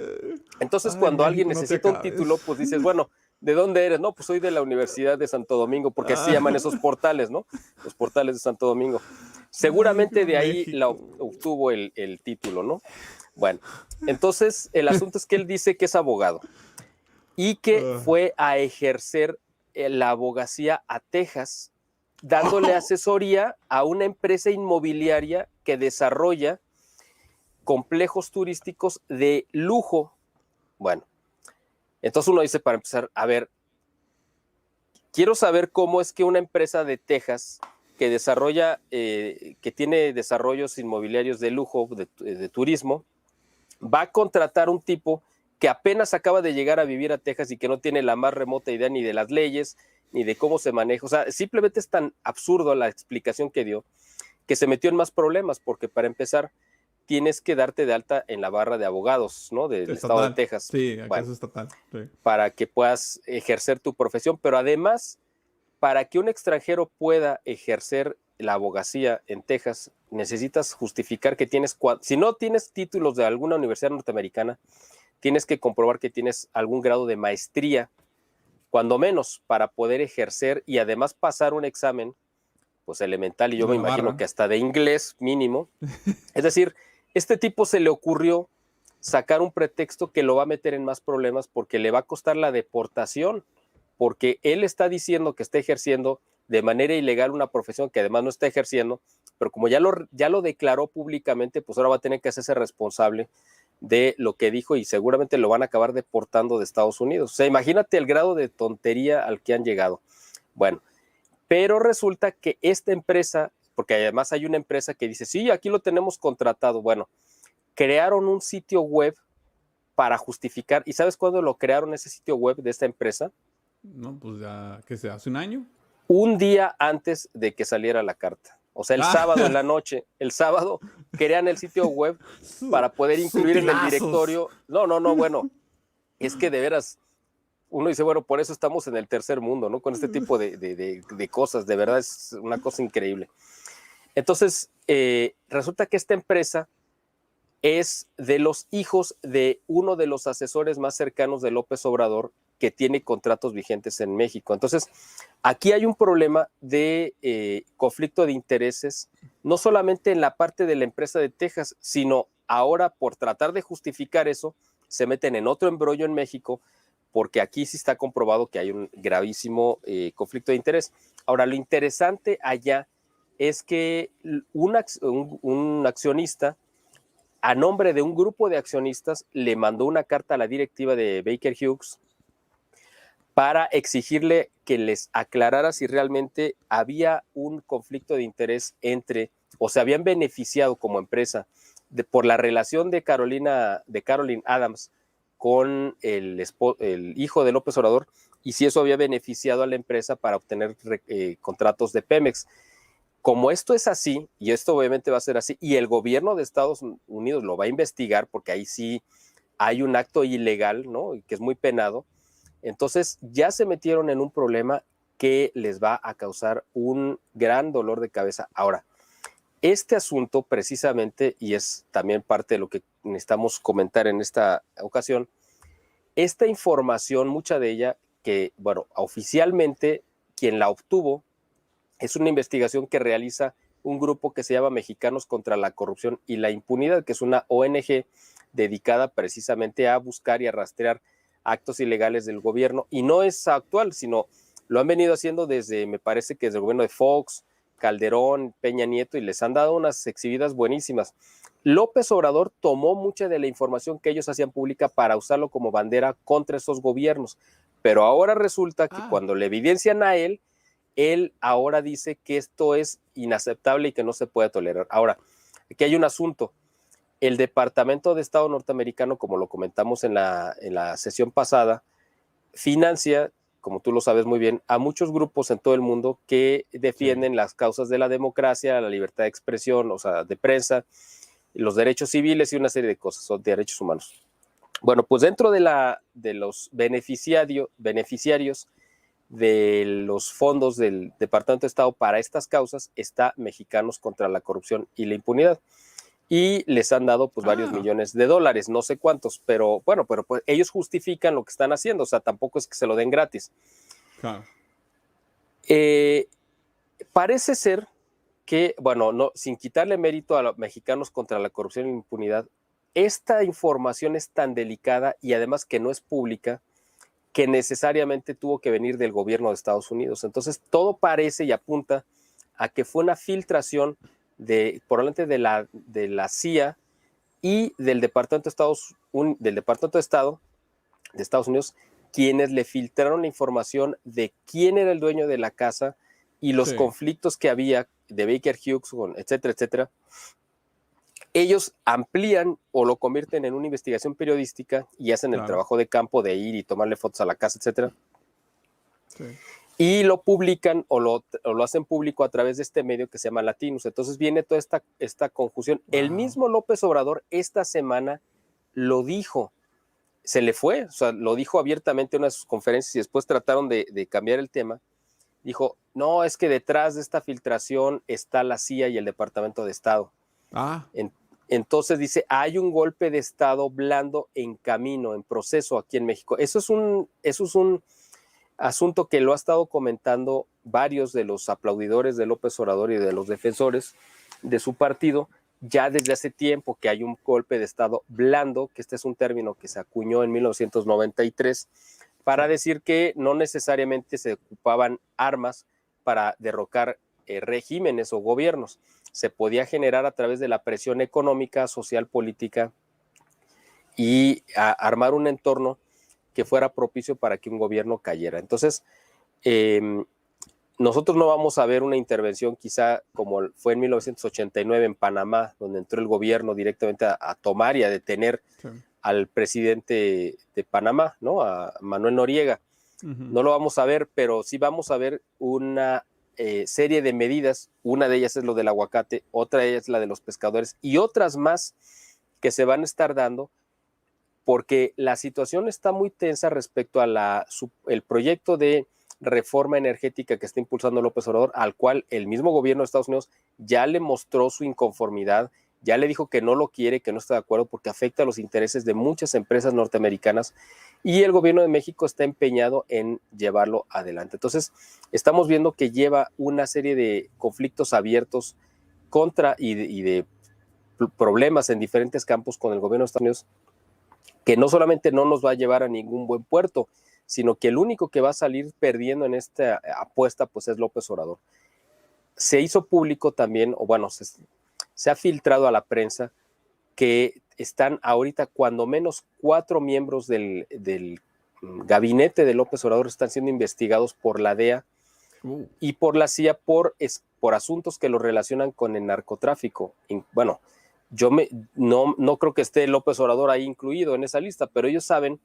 Entonces, cuando alguien necesita un título, pues dices, bueno, ¿de dónde eres? No, pues soy de la Universidad de Santo Domingo, porque así se llaman esos portales, ¿no? Los portales de Santo Domingo. Seguramente de ahí obtuvo el título, ¿no? Bueno, entonces el asunto es que él dice que es abogado y que fue a ejercer la abogacía a Texas, dándole asesoría a una empresa inmobiliaria que desarrolla complejos turísticos de lujo. Bueno, entonces uno dice, para empezar, a ver, quiero saber cómo es que una empresa de Texas que desarrolla, que tiene desarrollos inmobiliarios de lujo, de turismo, va a contratar un tipo que apenas acaba de llegar a vivir a Texas y que no tiene la más remota idea ni de las leyes, ni de cómo se maneja. O sea, simplemente es tan absurdo la explicación que dio, que se metió en más problemas, porque para empezar, tienes que darte de alta en la barra de abogados, ¿no? Del estado de Texas. Sí, acá bueno, es estatal. Sí. Para que puedas ejercer tu profesión, pero además, para que un extranjero pueda ejercer la abogacía en Texas, necesitas justificar que tienes, si no tienes títulos de alguna universidad norteamericana, tienes que comprobar que tienes algún grado de maestría, cuando menos, para poder ejercer y además pasar un examen, pues elemental, y yo me imagino que hasta de inglés mínimo. Es decir, este tipo se le ocurrió sacar un pretexto que lo va a meter en más problemas porque le va a costar la deportación, porque él está diciendo que está ejerciendo de manera ilegal una profesión que además no está ejerciendo, pero como ya lo declaró públicamente, pues ahora va a tener que hacerse responsable de lo que dijo y seguramente lo van a acabar deportando de Estados Unidos. O sea, imagínate el grado de tontería al que han llegado. Bueno, pero resulta que esta empresa, porque además hay una empresa que dice, sí, aquí lo tenemos contratado. Bueno, crearon un sitio web para justificar. ¿Y sabes cuándo lo crearon ese sitio web de esta empresa? No, pues ya, ¿qué sé? ¿Hace un año? Un día antes de que saliera la carta. O sea, el sábado en la noche, el sábado crean el sitio web para poder incluir en el directorio. No, bueno, es que de veras, uno dice, bueno, por eso estamos en el tercer mundo, ¿no? Con este tipo de cosas, de verdad es una cosa increíble. Entonces, resulta que esta empresa es de los hijos de uno de los asesores más cercanos de López Obrador, que tiene contratos vigentes en México. Entonces, aquí hay un problema de conflicto de intereses, no solamente en la parte de la empresa de Texas, sino ahora por tratar de justificar eso, se meten en otro embrollo en México, porque aquí sí está comprobado que hay un gravísimo conflicto de interés. Ahora, lo interesante allá es que un accionista, a nombre de un grupo de accionistas, le mandó una carta a la directiva de Baker Hughes para exigirle que les aclarara si realmente había un conflicto de interés o se habían beneficiado como empresa por la relación de Caroline Adams con el hijo de López Obrador, y si eso había beneficiado a la empresa para obtener contratos de Pemex. Como esto es así, y esto obviamente va a ser así, y el gobierno de Estados Unidos lo va a investigar, porque ahí sí hay un acto ilegal, ¿no? Que es muy penado. Entonces ya se metieron en un problema que les va a causar un gran dolor de cabeza. Ahora, este asunto precisamente, y es también parte de lo que necesitamos comentar en esta ocasión, esta información, mucha de ella, que, bueno, oficialmente quien la obtuvo es una investigación que realiza un grupo que se llama Mexicanos contra la Corrupción y la Impunidad, que es una ONG dedicada precisamente a buscar y a rastrear actos ilegales del gobierno, y no es actual, sino lo han venido haciendo desde, me parece que desde el gobierno de Fox, Calderón, Peña Nieto, y les han dado unas exhibidas buenísimas. López Obrador tomó mucha de la información que ellos hacían pública para usarlo como bandera contra esos gobiernos, pero ahora resulta que cuando le evidencian a él ahora dice que esto es inaceptable y que no se puede tolerar. Ahora, aquí hay un asunto. El Departamento de Estado norteamericano, como lo comentamos en la sesión pasada, financia, como tú lo sabes muy bien, a muchos grupos en todo el mundo que defienden las causas de la democracia, la libertad de expresión, o sea, de prensa, los derechos civiles y una serie de cosas, son derechos humanos. Bueno, pues dentro de los beneficiarios de los fondos del Departamento de Estado para estas causas está Mexicanos contra la Corrupción y la Impunidad. Y les han dado pues varios millones de dólares, no sé cuántos, pero bueno, pero pues ellos justifican lo que están haciendo, o sea, tampoco es que se lo den gratis. Claro. Parece ser que, bueno, no, sin quitarle mérito a los Mexicanos contra la Corrupción y la Impunidad, esta información es tan delicada y además que no es pública, que necesariamente tuvo que venir del gobierno de Estados Unidos. Entonces, todo parece y apunta a que fue una filtración probablemente de la CIA y del Departamento de Estado de Estados Unidos, quienes le filtraron la información de quién era el dueño de la casa y los conflictos que había de Baker Hughes, etcétera, etcétera. Ellos amplían o lo convierten en una investigación periodística y hacen el trabajo de campo de ir y tomarle fotos a la casa, etcétera. Sí. Y lo publican o lo hacen público a través de este medio que se llama Latinus. Entonces viene toda esta confusión. Wow. El mismo López Obrador esta semana lo dijo. Se le fue, o sea, lo dijo abiertamente en una de sus conferencias y después trataron de cambiar el tema. Dijo, no, es que detrás de esta filtración está la CIA y el Departamento de Estado. Entonces dice, hay un golpe de Estado blando en camino, en proceso aquí en México. Eso es un asunto que lo ha estado comentando varios de los aplaudidores de López Obrador y de los defensores de su partido, ya desde hace tiempo, que hay un golpe de Estado blando, que este es un término que se acuñó en 1993, para decir que no necesariamente se ocupaban armas para derrocar regímenes o gobiernos. Se podía generar a través de la presión económica, social, política y armar un entorno que fuera propicio para que un gobierno cayera. Entonces, nosotros no vamos a ver una intervención quizá como fue en 1989 en Panamá, donde entró el gobierno directamente a tomar y a detener al presidente de Panamá, ¿no? A Manuel Noriega. No lo vamos a ver, pero sí vamos a ver una serie de medidas. Una de ellas es lo del aguacate, otra de ellas es la de los pescadores y otras más que se van a estar dando porque la situación está muy tensa respecto a el proyecto de reforma energética que está impulsando López Obrador, al cual el mismo gobierno de Estados Unidos ya le mostró su inconformidad, ya le dijo que no lo quiere, que no está de acuerdo porque afecta a los intereses de muchas empresas norteamericanas y el gobierno de México está empeñado en llevarlo adelante. Entonces, estamos viendo que lleva una serie de conflictos abiertos contra y de problemas en diferentes campos con el gobierno de Estados Unidos, que no solamente no nos va a llevar a ningún buen puerto, sino que el único que va a salir perdiendo en esta apuesta pues es López Obrador. Se hizo público también, o bueno, se ha filtrado a la prensa que están ahorita cuando menos 4 miembros del gabinete de López Obrador están siendo investigados por la DEA y por la CIA por asuntos que los relacionan con el narcotráfico. Bueno, yo no creo que esté López Obrador ahí incluido en esa lista, pero ellos saben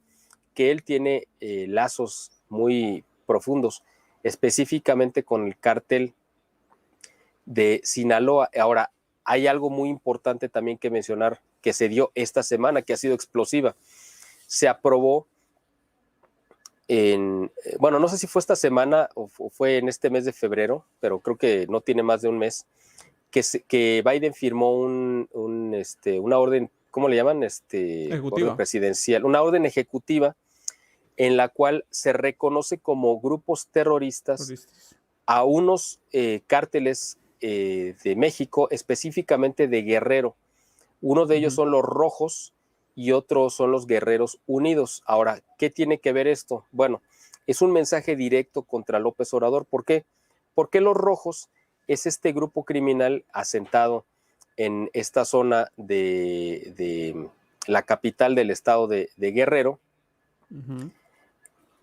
que él tiene lazos muy profundos, específicamente con el cártel de Sinaloa. Ahora, hay algo muy importante también que mencionar que se dio esta semana, que ha sido explosiva. Se aprobó bueno, no sé si fue esta semana o fue en este mes de febrero, pero creo que no tiene más de un mes, que Biden firmó una orden, ¿cómo le llaman? Orden presidencial, una orden ejecutiva en la cual se reconoce como grupos terroristas a unos cárteles de México, específicamente de Guerrero. Uno de ellos son los Rojos y otros son los Guerreros Unidos. Ahora, ¿qué tiene que ver esto? Bueno, es un mensaje directo contra López Obrador. ¿Por qué? Porque los Rojos es este grupo criminal asentado en esta zona de la capital del estado de Guerrero,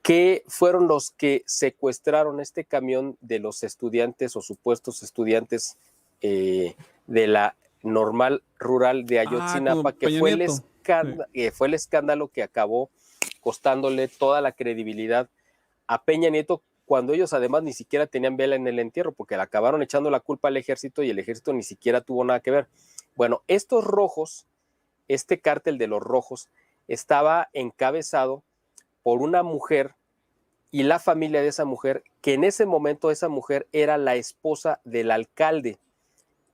que fueron los que secuestraron este camión de los estudiantes o supuestos estudiantes de la normal rural de Ayotzinapa, que fue el escándalo que acabó costándole toda la credibilidad a Peña Nieto, cuando ellos además ni siquiera tenían vela en el entierro, porque le acabaron echando la culpa al ejército y el ejército ni siquiera tuvo nada que ver. Bueno, estos Rojos, este cártel de los Rojos, estaba encabezado por una mujer y la familia de esa mujer, que en ese momento esa mujer era la esposa del alcalde,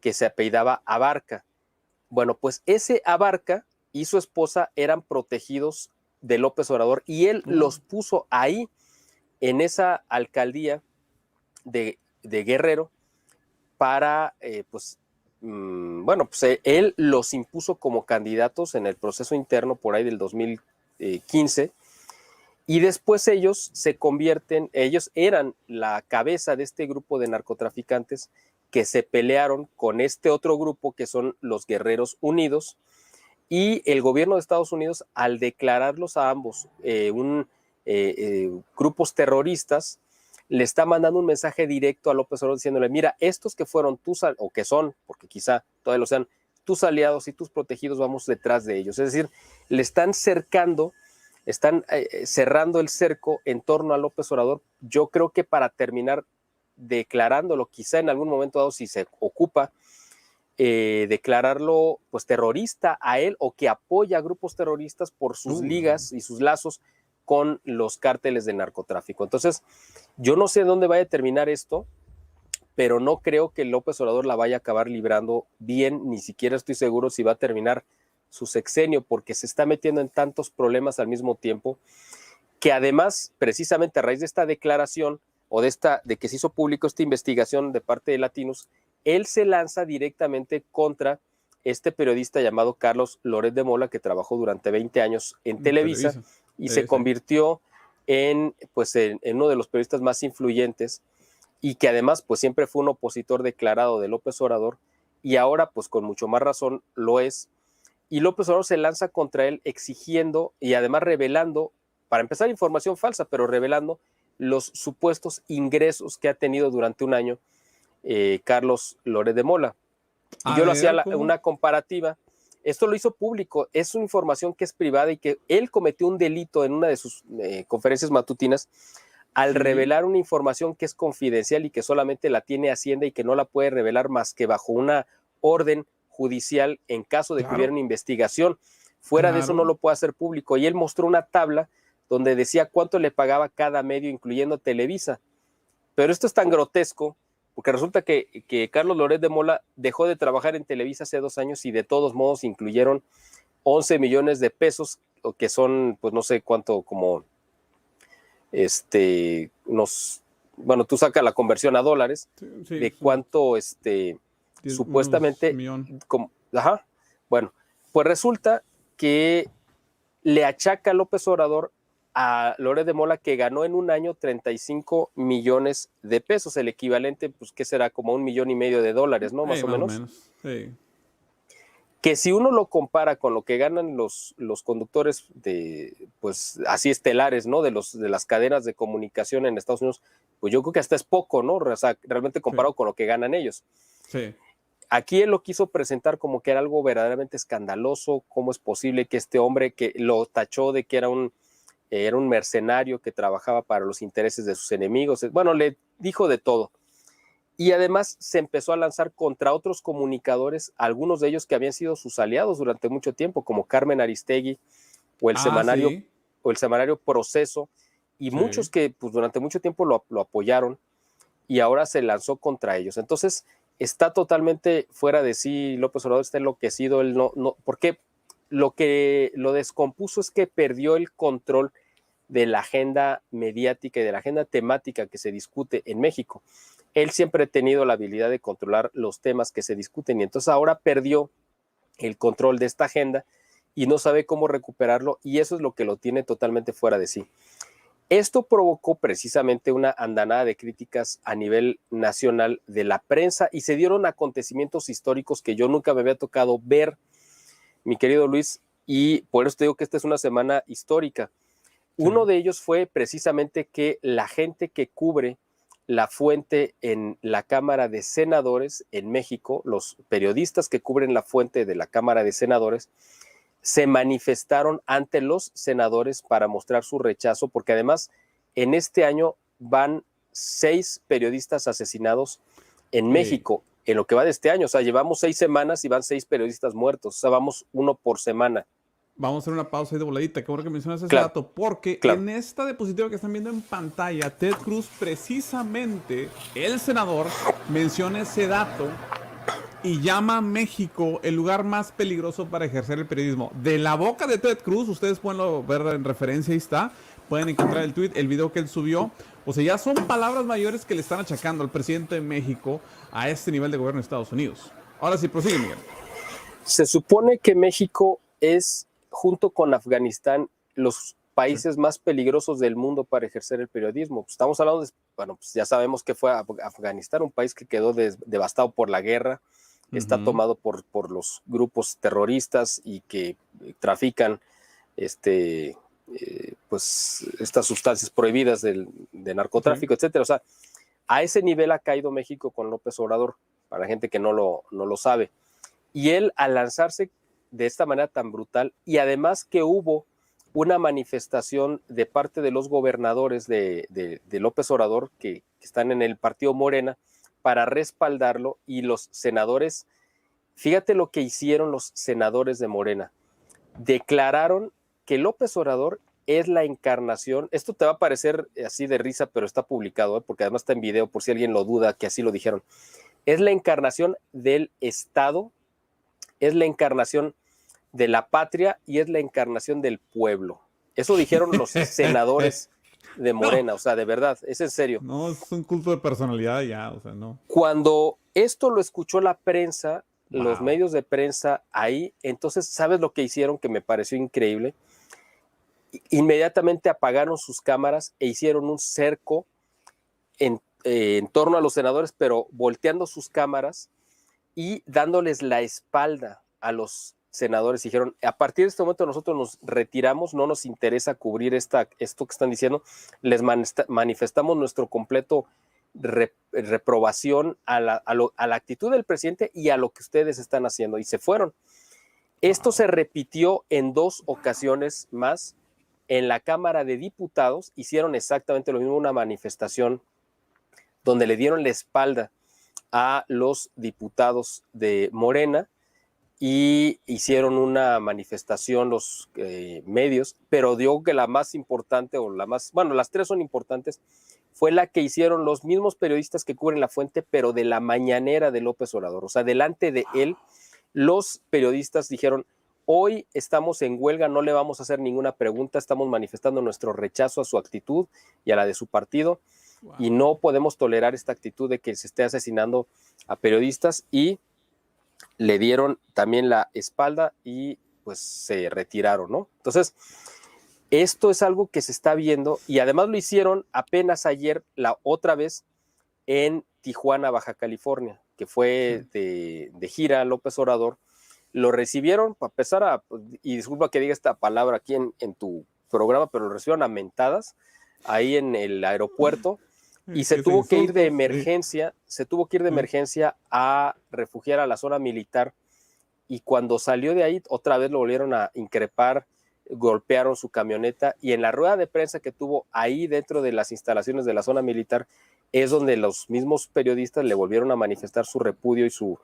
que se apellidaba Abarca. Bueno, pues ese Abarca y su esposa eran protegidos de López Obrador y él los puso ahí en esa alcaldía de Guerrero para, él los impuso como candidatos en el proceso interno por ahí del 2015 y después ellos eran la cabeza de este grupo de narcotraficantes que se pelearon con este otro grupo que son los Guerreros Unidos, y el gobierno de Estados Unidos, al declararlos a ambos grupos terroristas, le está mandando un mensaje directo a López Obrador diciéndole, mira, estos que fueron o que son, porque quizá todavía lo sean, tus aliados y tus protegidos, vamos detrás de ellos. Es decir, le están cerrando el cerco en torno a López Obrador, yo creo que para terminar declarándolo, quizá en algún momento dado, si se ocupa, declararlo pues terrorista a él, o que apoya a grupos terroristas por sus ligas y sus lazos con los cárteles de narcotráfico. Entonces, yo no sé dónde vaya a terminar esto, pero no creo que López Obrador la vaya a acabar librando bien, ni siquiera estoy seguro si va a terminar su sexenio, porque se está metiendo en tantos problemas al mismo tiempo, que además, precisamente a raíz de esta declaración, o de que se hizo público esta investigación de parte de Latinos, él se lanza directamente contra este periodista llamado Carlos Loret de Mola, que trabajó durante 20 años en Televisa y se convirtió en uno de los periodistas más influyentes, y que además pues siempre fue un opositor declarado de López Obrador, y ahora pues con mucho más razón lo es. Y López Obrador se lanza contra él exigiendo y además revelando, para empezar, información falsa, pero revelando los supuestos ingresos que ha tenido durante un año Carlos Loret de Mola. Y yo lo hacía una comparativa. Esto lo hizo público, es una información que es privada y que él cometió un delito en una de sus conferencias matutinas al revelar una información que es confidencial y que solamente la tiene Hacienda y que no la puede revelar más que bajo una orden judicial en caso de que hubiera una investigación. Fuera de eso no lo puede hacer público. Y él mostró una tabla donde decía cuánto le pagaba cada medio, incluyendo Televisa. Pero esto es tan grotesco, porque resulta que Carlos Loret de Mola dejó de trabajar en Televisa hace 2 años y de todos modos incluyeron 11 millones de pesos, que son, pues no sé cuánto, como bueno, tú sacas la conversión a dólares, de cuánto supuestamente, bueno, pues resulta que le achaca López Obrador a Loret de Mola que ganó en un año 35 millones de pesos, el equivalente, pues, ¿qué será? Como $1,500,000, ¿no? Más o menos. Sí. Que si uno lo compara con lo que ganan los conductores pues así estelares, ¿no? De las cadenas de comunicación en Estados Unidos, pues yo creo que hasta es poco, ¿no? O sea, realmente comparado con lo que ganan ellos. Sí. Aquí él lo quiso presentar como que era algo verdaderamente escandaloso. ¿Cómo es posible que este hombre, que lo tachó de que era un mercenario que trabajaba para los intereses de sus enemigos? Bueno, le dijo de todo. Y además se empezó a lanzar contra otros comunicadores, algunos de ellos que habían sido sus aliados durante mucho tiempo, como Carmen Aristegui o el semanario Proceso, y muchos que pues, durante mucho tiempo lo apoyaron, y ahora se lanzó contra ellos. Entonces está totalmente fuera de sí López Obrador, está enloquecido, él porque lo que lo descompuso es que perdió el control de la agenda mediática y de la agenda temática que se discute en México. Él siempre ha tenido la habilidad de controlar los temas que se discuten, y entonces ahora perdió el control de esta agenda y no sabe cómo recuperarlo, y eso es lo que lo tiene totalmente fuera de sí. Esto provocó precisamente una andanada de críticas a nivel nacional de la prensa, y se dieron acontecimientos históricos que yo nunca me había tocado ver, mi querido Luis, y por eso te digo que esta es una semana histórica. Uno de ellos fue precisamente que la gente que cubre la fuente en la Cámara de Senadores en México, los periodistas que cubren la fuente de la Cámara de Senadores, se manifestaron ante los senadores para mostrar su rechazo, porque además en este año van 6 periodistas asesinados en México, en lo que va de este año. O sea, llevamos 6 semanas y van 6 periodistas muertos. O sea, vamos 1 por semana. Vamos a hacer una pausa ahí de voladita. Qué bueno que mencionas ese dato, porque en esta diapositiva que están viendo en pantalla, Ted Cruz, precisamente, el senador, menciona ese dato y llama a México el lugar más peligroso para ejercer el periodismo. De la boca de Ted Cruz, ustedes pueden ver en referencia, ahí está, pueden encontrar el tweet, el video que él subió. O sea, ya son palabras mayores que le están achacando al presidente de México a este nivel de gobierno de Estados Unidos. Ahora sí, prosigue, Miguel. Se supone que México es, junto con Afganistán, los países más peligrosos del mundo para ejercer el periodismo. Pues estamos hablando de, bueno, pues ya sabemos que fue Afganistán, un país que quedó devastado por la guerra, está tomado por los grupos terroristas y que trafican pues estas sustancias prohibidas de narcotráfico, etcétera. O sea, a ese nivel ha caído México con López Obrador, para la gente que no lo sabe. Y él, al lanzarse de esta manera tan brutal, y además que hubo una manifestación de parte de los gobernadores de López Obrador, que están en el partido Morena, para respaldarlo, y los senadores, fíjate lo que hicieron los senadores de Morena, declararon que López Obrador es la encarnación, esto te va a parecer así de risa, pero está publicado, porque además está en video, por si alguien lo duda, que así lo dijeron, es la encarnación del Estado, es la encarnación de la patria y es la encarnación del pueblo. Eso dijeron los senadores de Morena, o sea, de verdad, es en serio. No, es un culto de personalidad ya, o sea, no. Cuando esto lo escuchó la prensa, los medios de prensa ahí, entonces, ¿sabes lo que hicieron que me pareció increíble? Inmediatamente apagaron sus cámaras e hicieron un cerco en torno a los senadores, pero volteando sus cámaras y dándoles la espalda a los senadores. Dijeron, a partir de este momento nosotros nos retiramos, no nos interesa cubrir esto que están diciendo, les manifestamos nuestro completo reprobación a la actitud del presidente y a lo que ustedes están haciendo, y se fueron. Esto se repitió en 2 ocasiones más. En la Cámara de Diputados hicieron exactamente lo mismo, una manifestación donde le dieron la espalda a los diputados de Morena y hicieron una manifestación los medios, pero digo que la más importante, o las 3 son importantes, fue la que hicieron los mismos periodistas que cubren La Fuente, pero de la mañanera de López Obrador. O sea, delante de él, los periodistas dijeron, hoy estamos en huelga, no le vamos a hacer ninguna pregunta, estamos manifestando nuestro rechazo a su actitud y a la de su partido, y no podemos tolerar esta actitud de que se esté asesinando a periodistas, y le dieron también la espalda y pues se retiraron, ¿no? Entonces, esto es algo que se está viendo, y además lo hicieron apenas ayer, la otra vez, en Tijuana, Baja California, que fue de gira López Obrador. Lo recibieron, para empezar y disculpa que diga esta palabra aquí en tu programa, pero lo recibieron a mentadas ahí en el aeropuerto, y se tuvo que ir de emergencia, a refugiar a la zona militar, y cuando salió de ahí, otra vez lo volvieron a increpar, golpearon su camioneta, y en la rueda de prensa que tuvo ahí dentro de las instalaciones de la zona militar, es donde los mismos periodistas le volvieron a manifestar su repudio y su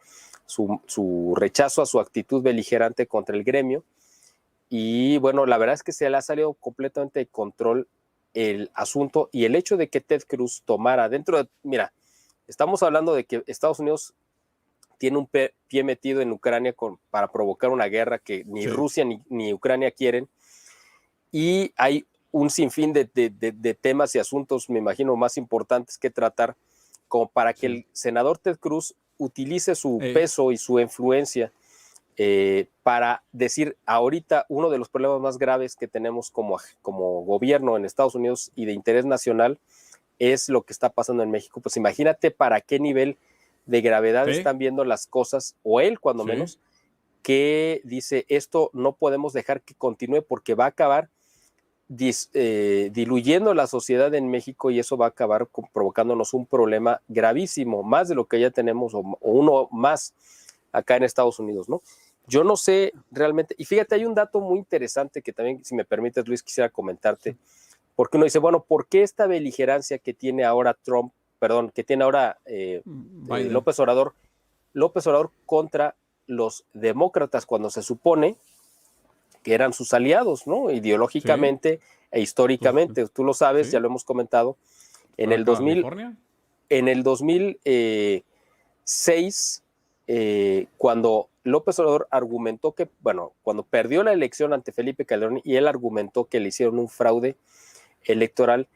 rechazo a su actitud beligerante contra el gremio. Y bueno, la verdad es que se le ha salido completamente de control el asunto, y el hecho de que Ted Cruz tomara mira, estamos hablando de que Estados Unidos tiene un pie metido en Ucrania para provocar una guerra que ni Rusia ni Ucrania quieren, y hay un sinfín de temas y asuntos, me imagino, más importantes que tratar, como para que el senador Ted Cruz utilice su peso y su influencia para decir, ahorita uno de los problemas más graves que tenemos como gobierno en Estados Unidos y de interés nacional es lo que está pasando en México. Pues imagínate para qué nivel de gravedad están viendo las cosas, o él cuando menos, que dice, esto no podemos dejar que continúe porque va a acabar diluyendo la sociedad en México, y eso va a acabar provocándonos un problema gravísimo, más de lo que ya tenemos, o uno más acá en Estados Unidos, ¿no? Yo no sé realmente, y fíjate, hay un dato muy interesante que también, si me permites, Luis, quisiera comentarte, porque uno dice, bueno, ¿por qué esta beligerancia que tiene ahora López Obrador contra los demócratas, cuando se supone que eran sus aliados, ¿no? Ideológicamente e históricamente, tú lo sabes, ya lo hemos comentado, en el 2006, cuando López Obrador argumentó que, cuando perdió la elección ante Felipe Calderón, y él argumentó que le hicieron un fraude electoral,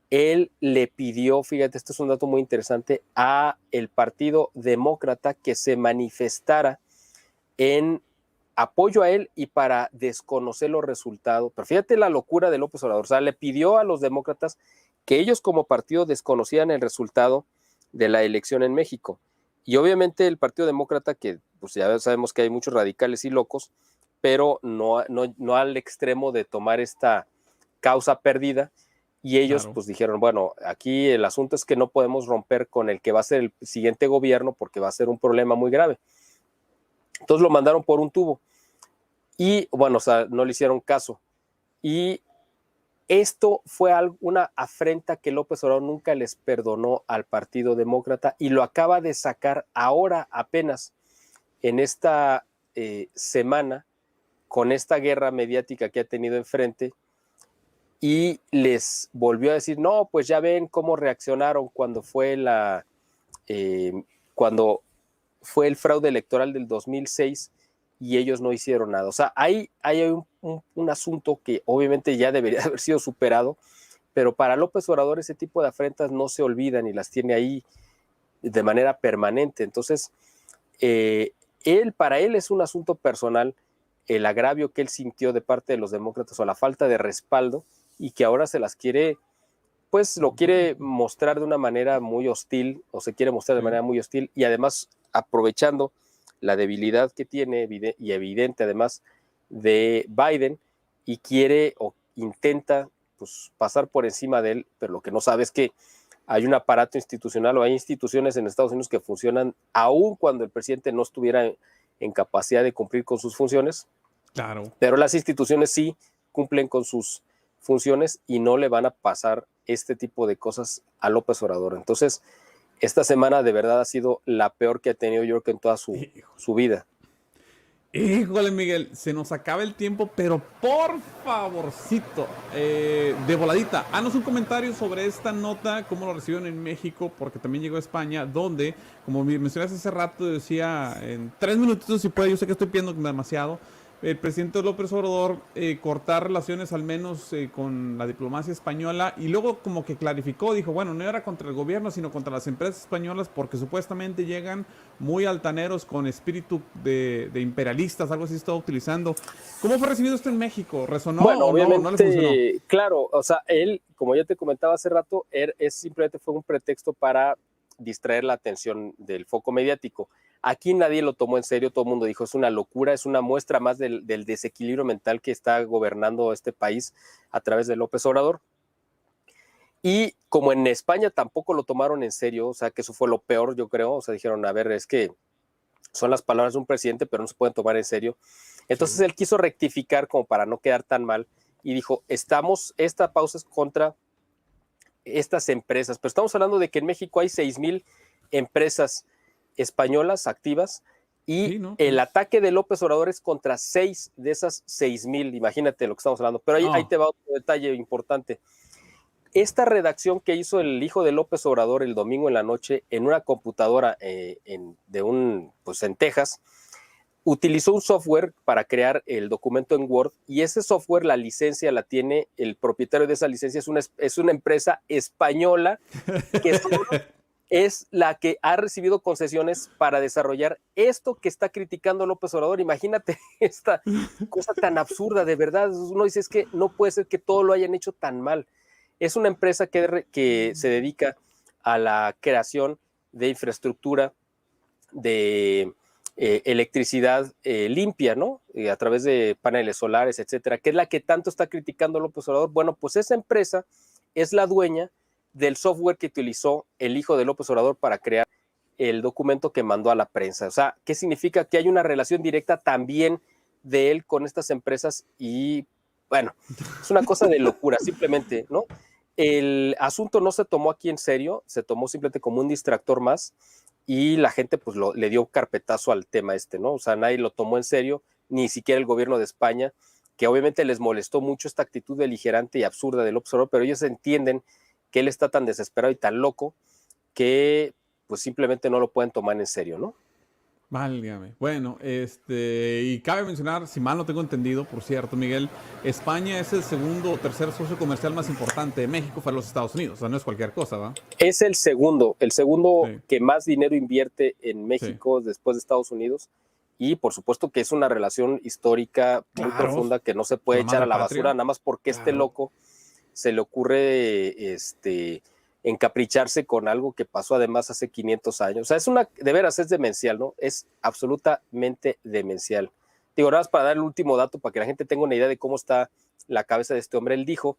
él le pidió, fíjate, esto es un dato muy interesante, a el Partido Demócrata que se manifestara en apoyo a él y para desconocer los resultados. Pero fíjate la locura de López Obrador. O sea, le pidió a los demócratas que ellos como partido desconocían el resultado de la elección en México. Y obviamente el Partido Demócrata, que pues ya sabemos que hay muchos radicales y locos, pero no al extremo de tomar esta causa perdida. Y ellos pues dijeron, bueno, aquí el asunto es que no podemos romper con el que va a ser el siguiente gobierno porque va a ser un problema muy grave. Entonces lo mandaron por un tubo y bueno, o sea, no le hicieron caso. Y esto fue una afrenta que López Obrador nunca les perdonó al Partido Demócrata y lo acaba de sacar ahora apenas en esta semana con esta guerra mediática que ha tenido enfrente y les volvió a decir, no, pues ya ven cómo reaccionaron cuando fue cuando fue el fraude electoral del 2006 y ellos no hicieron nada. O sea, hay un asunto que obviamente ya debería haber sido superado, pero para López Obrador ese tipo de afrentas no se olvidan y las tiene ahí de manera permanente. Entonces, para él es un asunto personal el agravio que él sintió de parte de los demócratas o la falta de respaldo y que ahora se las quiere, pues lo quiere mostrar de una manera muy hostil o se quiere mostrar de manera muy hostil y además aprovechando la debilidad que tiene y evidente además de Biden y quiere o intenta pues, pasar por encima de él, pero lo que no sabe es que hay un aparato institucional o hay instituciones en Estados Unidos que funcionan aún cuando el presidente no estuviera en capacidad de cumplir con sus funciones. Claro. Pero las instituciones sí cumplen con sus funciones y no le van a pasar este tipo de cosas a López Obrador. Entonces, esta semana de verdad ha sido la peor que ha tenido yo creo que en toda su vida. Híjole, Miguel, se nos acaba el tiempo, pero por favorcito, de voladita, haznos un comentario sobre esta nota, cómo lo recibieron en México, porque también llegó a España, donde, como mencionaste hace rato, decía en 3 minutitos si puede, yo sé que estoy pidiendo demasiado, el presidente López Obrador cortar relaciones al menos con la diplomacia española y luego como que clarificó, dijo, bueno, no era contra el gobierno, sino contra las empresas españolas porque supuestamente llegan muy altaneros con espíritu de imperialistas, algo así estaba utilizando. ¿Cómo fue recibido esto en México? ¿Resonó bueno, o no le funcionó? Claro, o sea, él, como ya te comentaba hace rato, simplemente fue un pretexto para distraer la atención del foco mediático. Aquí nadie lo tomó en serio, todo el mundo dijo, es una locura, es una muestra más del desequilibrio mental que está gobernando este país a través de López Obrador. Y como en España tampoco lo tomaron en serio, o sea, que eso fue lo peor, yo creo, o sea, dijeron, a ver, es que son las palabras de un presidente, pero no se pueden tomar en serio. Entonces él quiso rectificar como para no quedar tan mal y dijo, esta pausa es contra estas empresas, pero estamos hablando de que en México hay 6,000 empresas españolas activas y sí, ¿no? El ataque de López Obrador es contra 6 de esas 6,000, imagínate lo que estamos hablando, pero ahí te va otro detalle importante. Esta redacción que hizo el hijo de López Obrador el domingo en la noche en una computadora en Texas, utilizó un software para crear el documento en Word y ese software, la licencia la tiene, el propietario de esa licencia es una empresa española que es la que ha recibido concesiones para desarrollar esto que está criticando López Obrador. Imagínate esta cosa tan absurda, de verdad. Uno dice, es que no puede ser que todo lo hayan hecho tan mal. Es una empresa que se dedica a la creación de infraestructura de electricidad limpia, ¿no? A través de paneles solares, etcétera, que es la que tanto está criticando López Obrador. Bueno, pues esa empresa es la dueña del software que utilizó el hijo de López Obrador para crear el documento que mandó a la prensa. O sea, ¿qué significa? Que hay una relación directa también de él con estas empresas y, bueno, es una cosa de locura, simplemente, ¿no? El asunto no se tomó aquí en serio, se tomó simplemente como un distractor más y la gente pues le dio carpetazo al tema ¿no? O sea, nadie lo tomó en serio, ni siquiera el gobierno de España, que obviamente les molestó mucho esta actitud beligerante y absurda del López Obrador, pero ellos entienden que él está tan desesperado y tan loco que pues simplemente no lo pueden tomar en serio, ¿no? Válgame. Bueno, y cabe mencionar, si mal no tengo entendido, por cierto, Miguel, España es el segundo o tercer socio comercial más importante de México para los Estados Unidos, o sea, no es cualquier cosa, ¿va? Es el segundo sí. Que más dinero invierte en México sí. Después de Estados Unidos, y por supuesto que es una relación histórica muy profunda que no se puede echar a la basura nada más porque este loco se le ocurre encapricharse con algo que pasó además hace 500 años. O sea, de veras es demencial, ¿no? Es absolutamente demencial. Digo, nada más para dar el último dato para que la gente tenga una idea de cómo está la cabeza de este hombre. Él dijo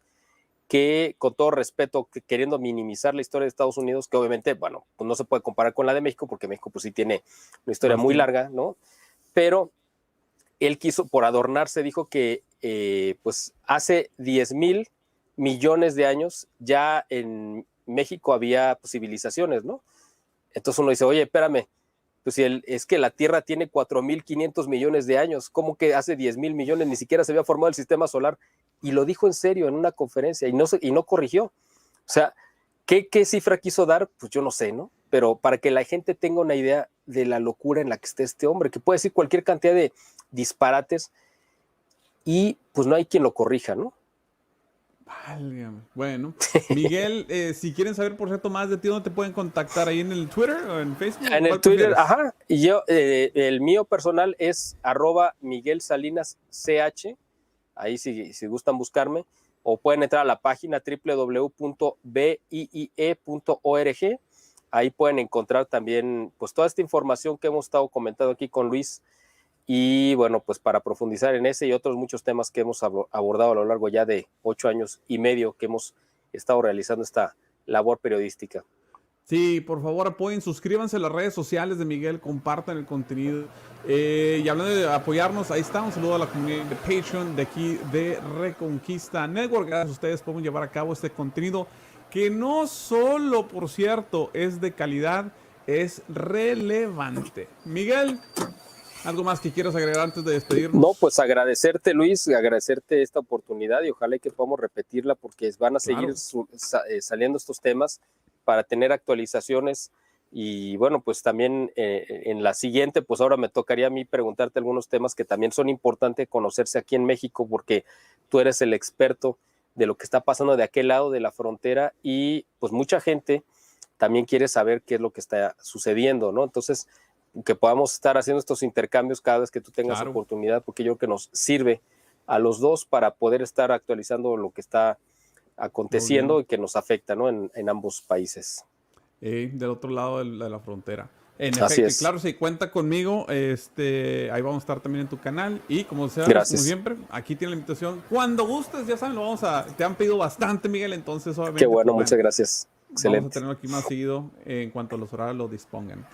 que, con todo respeto, queriendo minimizar la historia de Estados Unidos, que obviamente, bueno, pues no se puede comparar con la de México, porque México pues sí tiene una historia muy larga, ¿no? Pero él quiso, por adornarse, dijo que pues hace 10,000 millones de años ya en México había civilizaciones, ¿no? Entonces uno dice, oye, espérame, pues es que la Tierra tiene 4,500 millones de años, ¿cómo que hace 10,000 millones ni siquiera se había formado el sistema solar? Y lo dijo en serio en una conferencia y no corrigió. O sea, ¿qué cifra quiso dar? Pues yo no sé, ¿no? Pero para que la gente tenga una idea de la locura en la que está este hombre, que puede decir cualquier cantidad de disparates y pues no hay quien lo corrija, ¿no? Válgame. Bueno, Miguel, si quieren saber, por cierto, más de ti, ¿dónde te pueden contactar? ¿Ahí en el Twitter o en Facebook? En el Twitter, ajá. Y yo, el mío personal es @MiguelSalinasCH. Ahí si gustan buscarme. O pueden entrar a la página www.biie.org. Ahí pueden encontrar también pues toda esta información que hemos estado comentando aquí con Luis. Y bueno, pues para profundizar en ese y otros muchos temas que hemos abordado a lo largo ya de 8 años y medio que hemos estado realizando esta labor periodística. Sí, por favor apoyen, suscríbanse a las redes sociales de Miguel, compartan el contenido. Y hablando de apoyarnos, ahí está, un saludo a la comunidad de Patreon de aquí de Reconquista Network. Gracias a ustedes podemos llevar a cabo este contenido que no solo, por cierto, es de calidad, es relevante. Miguel, ¿algo más que quieras agregar antes de despedirnos? No, pues agradecerte, Luis, agradecerte esta oportunidad y ojalá que podamos repetirla porque van a seguir saliendo estos temas para tener actualizaciones y bueno, pues también en la siguiente, pues ahora me tocaría a mí preguntarte algunos temas que también son importantes conocerse aquí en México porque tú eres el experto de lo que está pasando de aquel lado de la frontera y pues mucha gente también quiere saber qué es lo que está sucediendo, ¿no? Entonces, que podamos estar haciendo estos intercambios cada vez que tú tengas oportunidad, porque yo creo que nos sirve a los dos para poder estar actualizando lo que está aconteciendo y que nos afecta, ¿no? en ambos países. Del otro lado de la frontera. En efecto, y claro, si cuenta conmigo, ahí vamos a estar también en tu canal y como siempre, aquí tiene la invitación. Cuando gustes, ya saben, te han pedido bastante, Miguel, entonces obviamente. Qué bueno, muchas gracias. Excelente. Vamos a tenerlo aquí más seguido en cuanto a los horarios lo dispongan.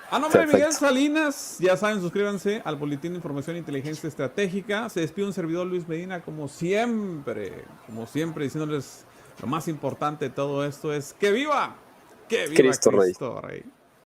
A nombre de Miguel Salinas, ya saben, suscríbanse al Boletín de Información e Inteligencia Estratégica. Se despide un servidor, Luis Medina, como siempre, diciéndoles lo más importante de todo esto es que viva Cristo Rey.